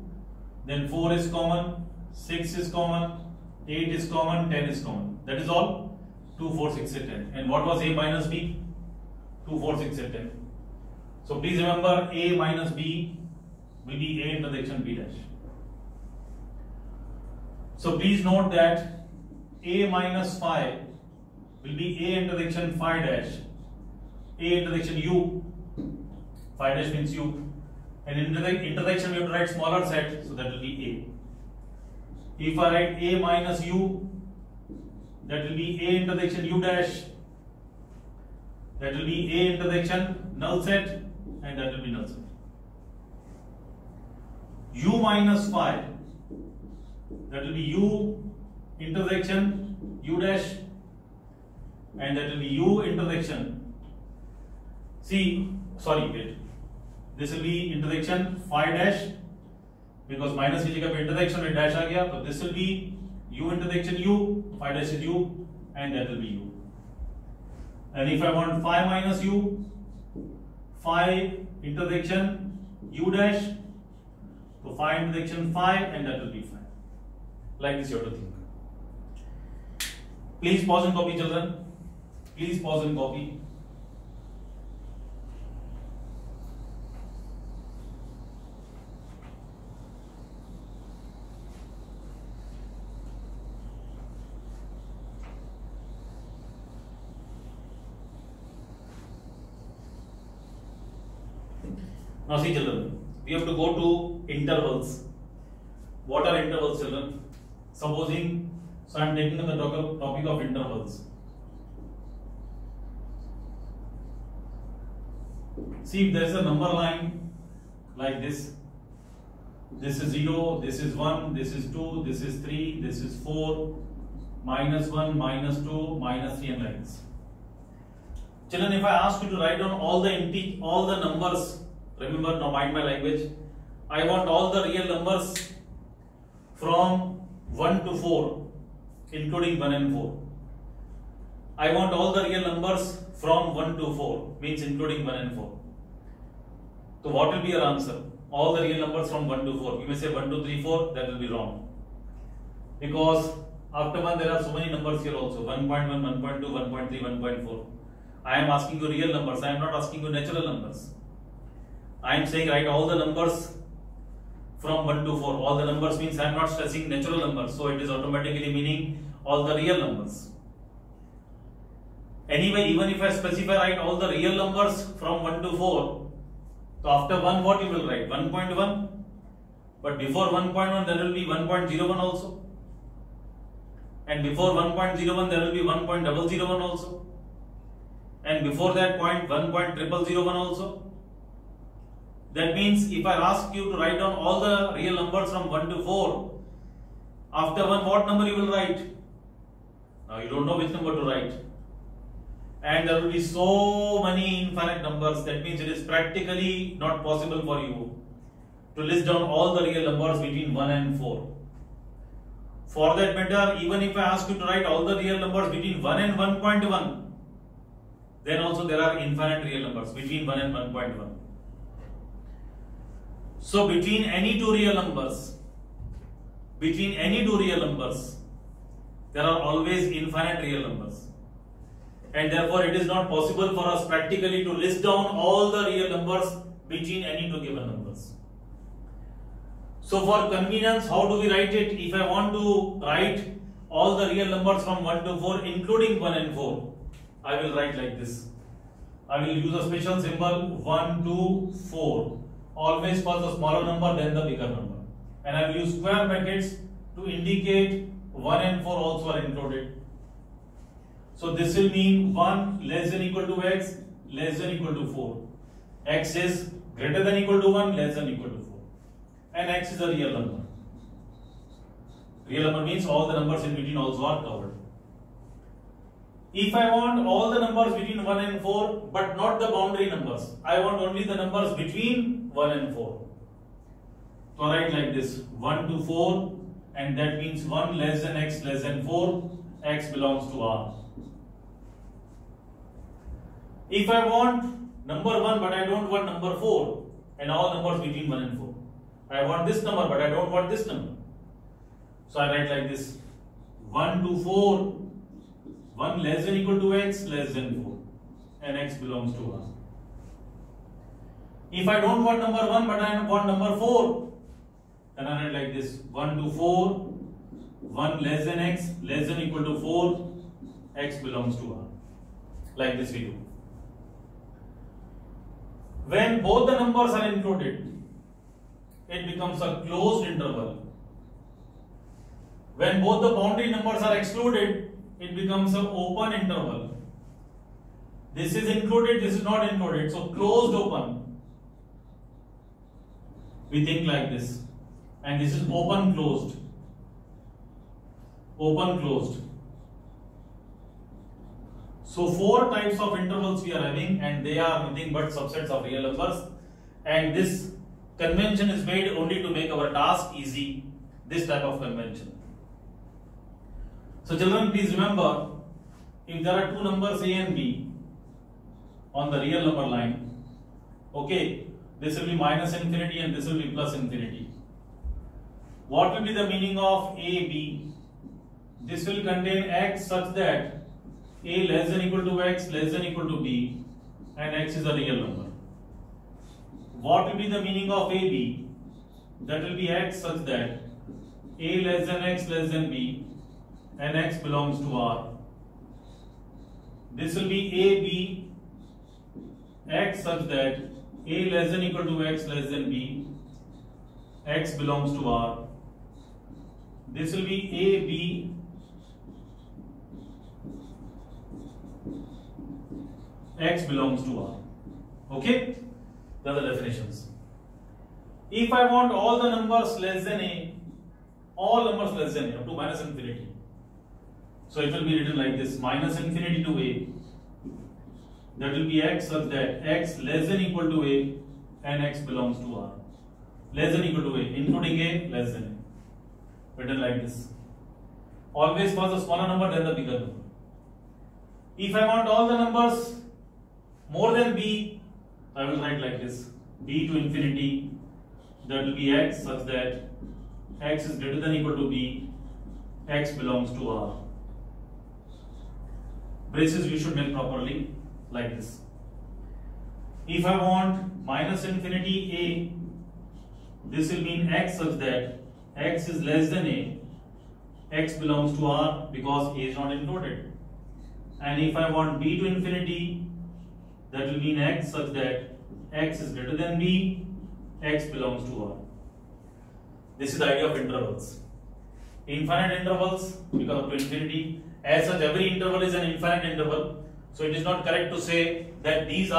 then 4 is common, 6 is common, 8 is common, 10 is common. That is all. 2, 4, 6, 8, 10. And what was A minus B? 2, 4, 6, 8, 10. So please remember A minus B will be A intersection B dash. So please note that A minus 5 will be A intersection 5 dash. A intersection U. 5 dash means U. And intersection we have to write smaller set, so that will be A. If I write A minus U, that will be A intersection U dash. That will be A intersection null set, and that will be null set. U minus 5, that will be U intersection U dash, and that will be U intersection. See, sorry, wait. This will be intersection 5 dash because minus की जगह पे intersection में dash आ गया, तो this will be U intersection U, 5 dash is U, and that will be U. And if I want 5 minus U, 5 intersection U dash, so 5 intersection 5, and that will be 5. Like this you have to think. Please pause and copy, children. Please pause and copy. Now see, children, we have to go to intervals. What are intervals, children? Supposing, so I am taking up the topic of intervals. See, if there is a number line like this, this is 0, this is 1, this is 2, this is 3, this is 4, minus 1, minus 2, minus 3, and like this. Children, if I ask you to write down all the numbers, remember, now mind my language, I want all the real numbers from 1 to 4, including 1 and 4. I want all the real numbers from 1 to 4, means including 1 and 4. So what will be your answer? All the real numbers from 1 to 4. You may say 1, 2, 3, 4, that will be wrong. Because after 1 there are so many numbers here also, 1.1, 1.2, 1.3, 1.4. I am asking you real numbers, I am not asking you natural numbers. I am saying write all the numbers from 1 to 4. All the numbers means I am not stressing natural numbers, so it is automatically meaning all the real numbers. Anyway, even if I specify write all the real numbers from 1 to 4, so after 1 what you will write? 1.1, but before 1.1 there will be 1.01 also, and before 1.01 there will be 1.001 also, and before that point 1.0001 also. That means if I ask you to write down all the real numbers from 1 to 4, after 1 what number you will write? Now you don't know which number to write. And there will be so many infinite numbers, that means it is practically not possible for you to list down all the real numbers between 1 and 4. For that matter, even if I ask you to write all the real numbers between 1 and 1.1, then also there are infinite real numbers between 1 and 1.1. So between any two real numbers, there are always infinite real numbers. And therefore it is not possible for us practically to list down all the real numbers between any two given numbers. So for convenience, how do we write it? If I want to write all the real numbers from 1 to 4 including 1 and 4, I will write like this. I will use a special symbol 1, 2, 4. Always first the smaller number then the bigger number. And I will use square brackets to indicate 1 and 4 also are included. So this will mean 1 less than equal to x less than equal to 4. X is greater than equal to 1 less than equal to 4. And x is a real number. Real number means all the numbers in between also are covered. If I want all the numbers between 1 and 4 but not the boundary numbers, I want only the numbers between 1 and 4. So I write like this 1 to 4, and that means 1 less than x less than 4, x belongs to R. If I want number 1 but I don't want number 4 and all numbers between 1 and 4, I want this number but I don't want this number. So I write like this 1 to 4, 1 less than equal to x less than 4, and x belongs to R. If I don't want number 1 but I want number 4, then I write like this 1 to 4, 1 less than x less than equal to 4, x belongs to R. Like this we do. When both the numbers are included, it becomes a closed interval. When both the boundary numbers are excluded, it becomes an open interval. This is included, this is not included. So closed open. We think like this. And this is open closed. Open closed. So 4 types of intervals we are having, and they are nothing but subsets of real numbers. And this convention is made only to make our task easy. This type of convention. So children, please remember, if there are two numbers A and B on the real number line, okay, this will be minus infinity and this will be plus infinity. What will be the meaning of A, B? This will contain x such that A less than equal to x less than equal to B, and x is a real number. What will be the meaning of A, B? That will be x such that A less than x less than B, and x belongs to R. This will be A, B, x such that A less than equal to x less than B, x belongs to R. This will be A, B, x belongs to R. Okay? Those are the definitions. If I want all the numbers less than A, all numbers less than A up to minus infinity, so it will be written like this, minus infinity to A, that will be x such that x less than equal to A and x belongs to R. Less than equal to A, including A, less than A. Written like this. Always first the smaller number then the bigger number. If I want all the numbers more than B, I will write like this, B to infinity, that will be x such that x is greater than equal to B, x belongs to R. Braces we should make properly like this. If I want minus infinity A, this will mean x such that x is less than a, x belongs to R because a is not included. And if I want b to infinity, that will mean x such that x is greater than b, x belongs to R. This is the idea of intervals. Infinite intervals because up to infinity. As such, every interval is an infinite interval. So it is not correct to say that these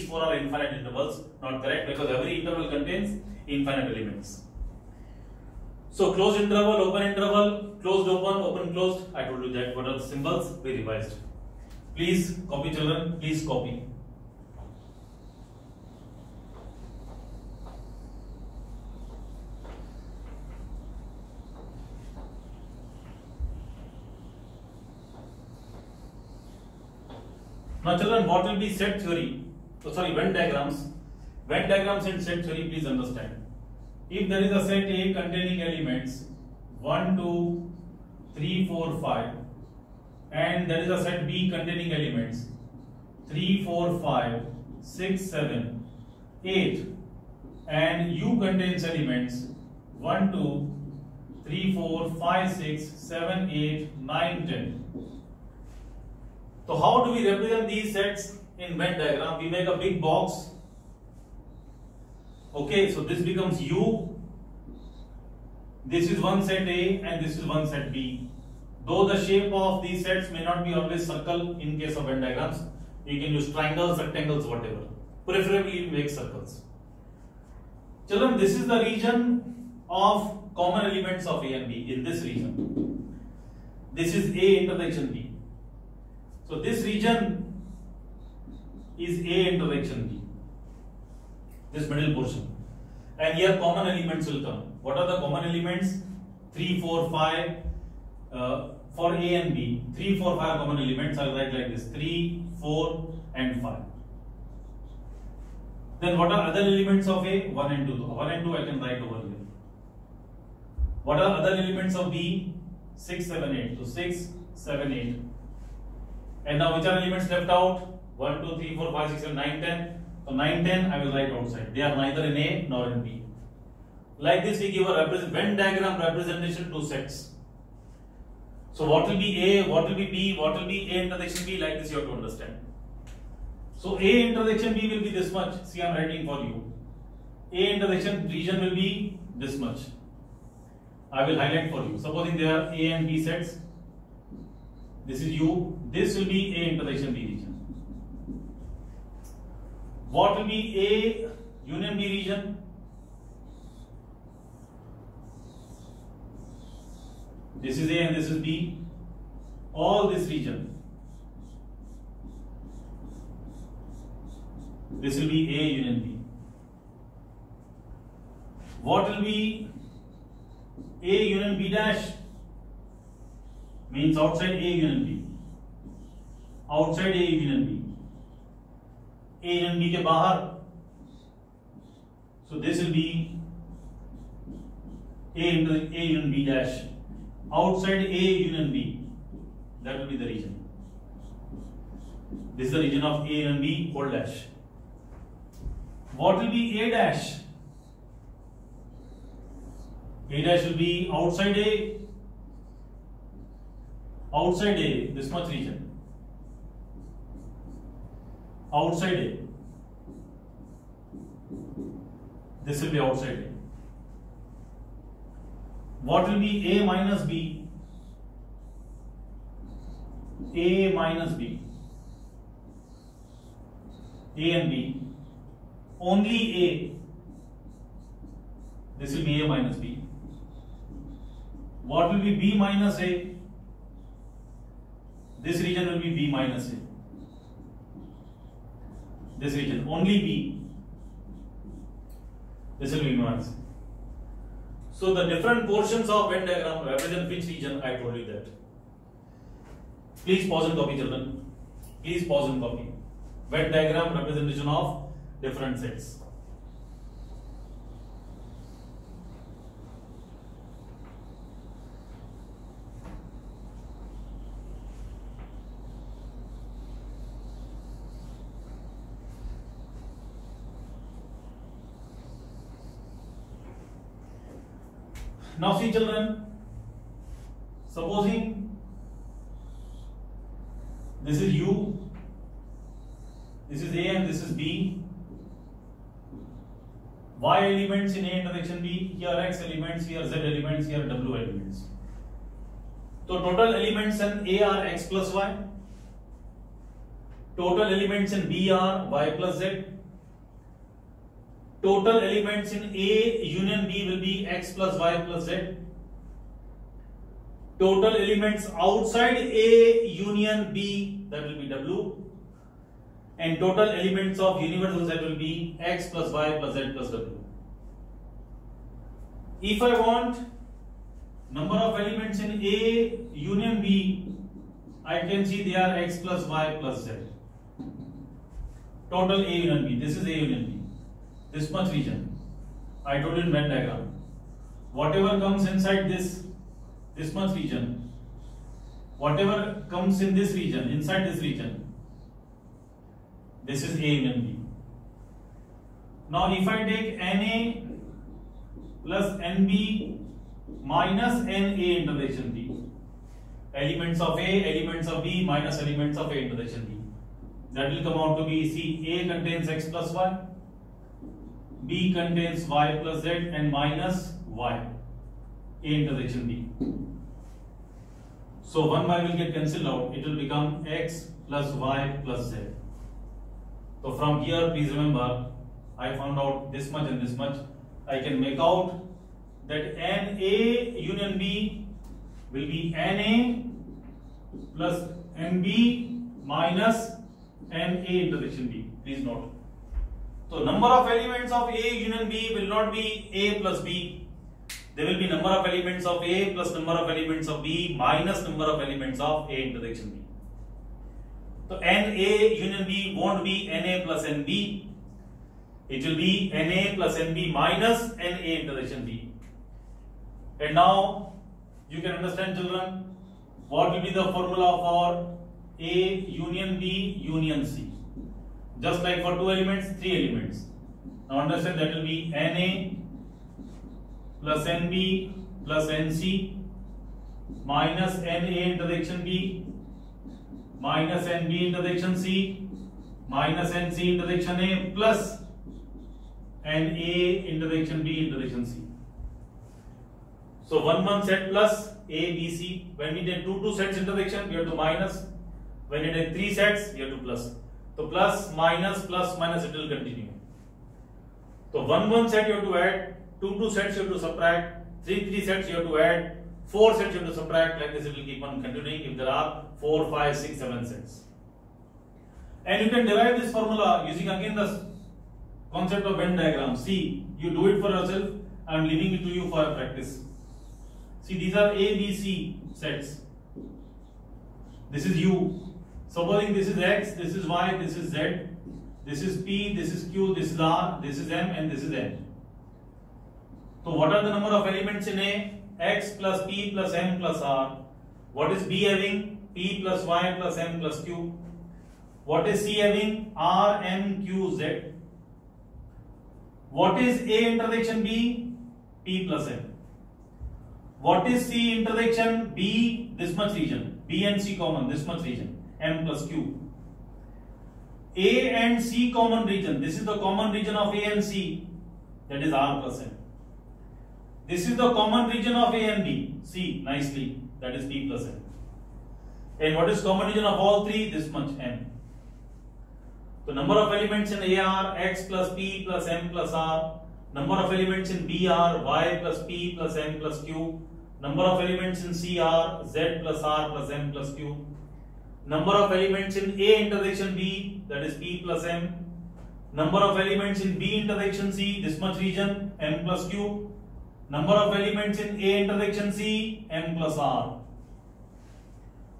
four are infinite intervals. Not correct, because every interval contains infinite elements. So closed interval, open interval, closed open, open closed. I told you that. What are the symbols? We revised. Please copy, children. Please copy. Now children, what will be set theory? So sorry, Venn diagrams. Venn diagrams and set theory, please understand. If there is a set A containing elements 1, 2, 3, 4, 5, and there is a set B containing elements 3, 4, 5, 6, 7, 8, and U contains elements 1, 2, 3, 4, 5, 6, 7, 8, 9, 10. So how do we represent these sets in Venn diagram? We make a big box. Okay, so this becomes U. This is one set A and this is one set B. Though the shape of these sets may not be always circle in case of Venn diagrams, you can use triangles, rectangles, whatever. Preferably you make circles. Children, this is the region of common elements of A and B. In this region, this is A intersection B. So this region is A intersection B, this middle portion, and here common elements will come. What are the common elements? 3, 4, 5 for A and B. 3, 4, 5 common elements. I'll write like this: 3, 4, and 5. Then what are other elements of A? 1 and 2. 1 and 2 I can write over here. What are other elements of B? 6, 7, 8. So 6, 7, 8. And now which are elements left out? 1, 2, 3, 4, 5, 6, 7, 9, 10. So 9, 10 I will write outside. They are neither in A nor in B. Like this we give a Venn diagram representation to sets. So what will be A, what will be B, what will be A intersection B? Like this you have to understand. So A intersection B will be this much. See, I am writing for you. A intersection region will be this much. I will highlight for you. Supposing there are A and B sets. This is U. This will be A intersection B region. What will be A union B region? This is A and this is B. All this region. This will be A union B. What will be A union B dash? Means outside A union B. Outside A union B. A union B के बाहर. So this will be A union B dash. Outside A union B. That will be the region. This is the region of A union B whole dash. What will be A dash? A dash will be outside A. Outside A, this much region. Outside A. This will be outside A. What will be A minus B? A minus B. A and B. Only A. This will be A minus B. What will be B minus A? This region will be B minus A. This region, only B. This will be B minus A. So the different portions of Venn diagram represent which region? I told you that. Please pause and copy, children. Please pause and copy. Venn diagram representation of different sets. Now see children, supposing this is U, this is A and this is B. Y elements in A intersection B, here X elements, here Z elements, here W elements. So total elements in A are X plus Y. Total elements in B are Y plus Z. Total elements in A union B will be X plus Y plus Z. Total elements outside A union B, that will be W. And total elements of universal Z will be X plus Y plus Z plus W. If I want number of elements in A union B, I can see they are X plus Y plus Z. Total A union B. This is A union B. This much region. I told you in Venn diagram. Whatever comes inside this much region, whatever comes in this region, inside this region, this is A union B. Now if I take NA plus NB minus NA intersection B, elements of A, elements of B minus elements of A intersection B, that will come out to be, see, A contains X plus Y, B contains Y plus Z and minus Y, A intersection B. So 1 Y will get cancelled out, it will become X plus Y plus Z. So from here, please remember, I found out this much and this much. I can make out that NA union B will be NA plus NB minus NA intersection B. Please note. So number of elements of A union B will not be A plus B. There will be number of elements of A plus number of elements of B minus number of elements of A intersection B. So NA union B won't be NA plus NB. It will be NA plus NB minus NA intersection B. And now you can understand children, what will be the formula for A union B union C. Just like for 2 elements, 3 elements. Now understand that will be NA plus NB plus NC minus NA intersection B minus NB intersection C minus NC intersection A plus NA intersection B intersection C. So 1 set plus A, B, C. When we take 2 sets intersection, we have to minus. When we take 3 sets, we have to plus. So plus, minus, it will continue. So 1 set you have to add, 2 sets you have to subtract, 3 sets you have to add, 4 sets you have to subtract. Like this it will keep on continuing if there are 4, 5, 6, 7 sets. And you can derive this formula using again the concept of Venn diagram. See, you do it for yourself. I am leaving it to you for a practice. See, these are A, B, C sets. This is U. Supposing this is X, this is Y, this is Z, this is P, this is Q, this is R, this is M, and this is N. So, what are the number of elements in A? X plus P plus M plus R. What is B having? P plus Y plus M plus Q. What is C having? R, M, Q, Z. What is A intersection B? P plus M. What is C intersection B? This much region. B and C common, this much region. M plus Q. A and C common region. This is the common region of A and C. That is R plus M. This is the common region of A and B. C nicely. That is P plus M. And what is common region of all three? This much M. So number of elements in A are X plus P plus M plus R. Number of elements in B are Y plus P plus M plus Q. Number of elements in C are Z plus R plus M plus Q. Number of elements in A intersection B, that is P plus M. Number of elements in B intersection C, this much region, M plus Q. Number of elements in A intersection C, M plus R.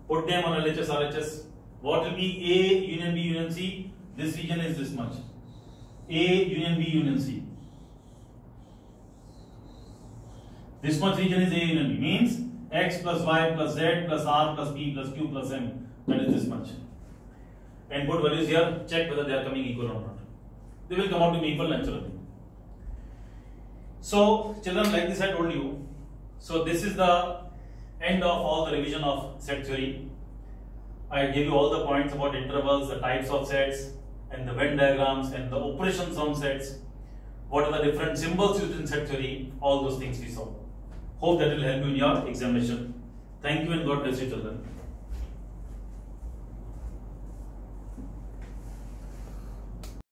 Put them on LHS, RHS. What will be A union B union C? This region is this much. A union B union C. This much region is A union B. Means X plus Y plus Z plus R plus P plus Q plus M. That is this much. And put values here, check whether they are coming equal or not. They will come out to be equal naturally. So, children, like this I told you, So this is the end of all the revision of set theory. I gave you all the points about intervals, the types of sets, and the Venn diagrams, and the operations on sets. What are the different symbols used in set theory? All those things we saw. Hope that will help you in your examination. Thank you and God bless you, children.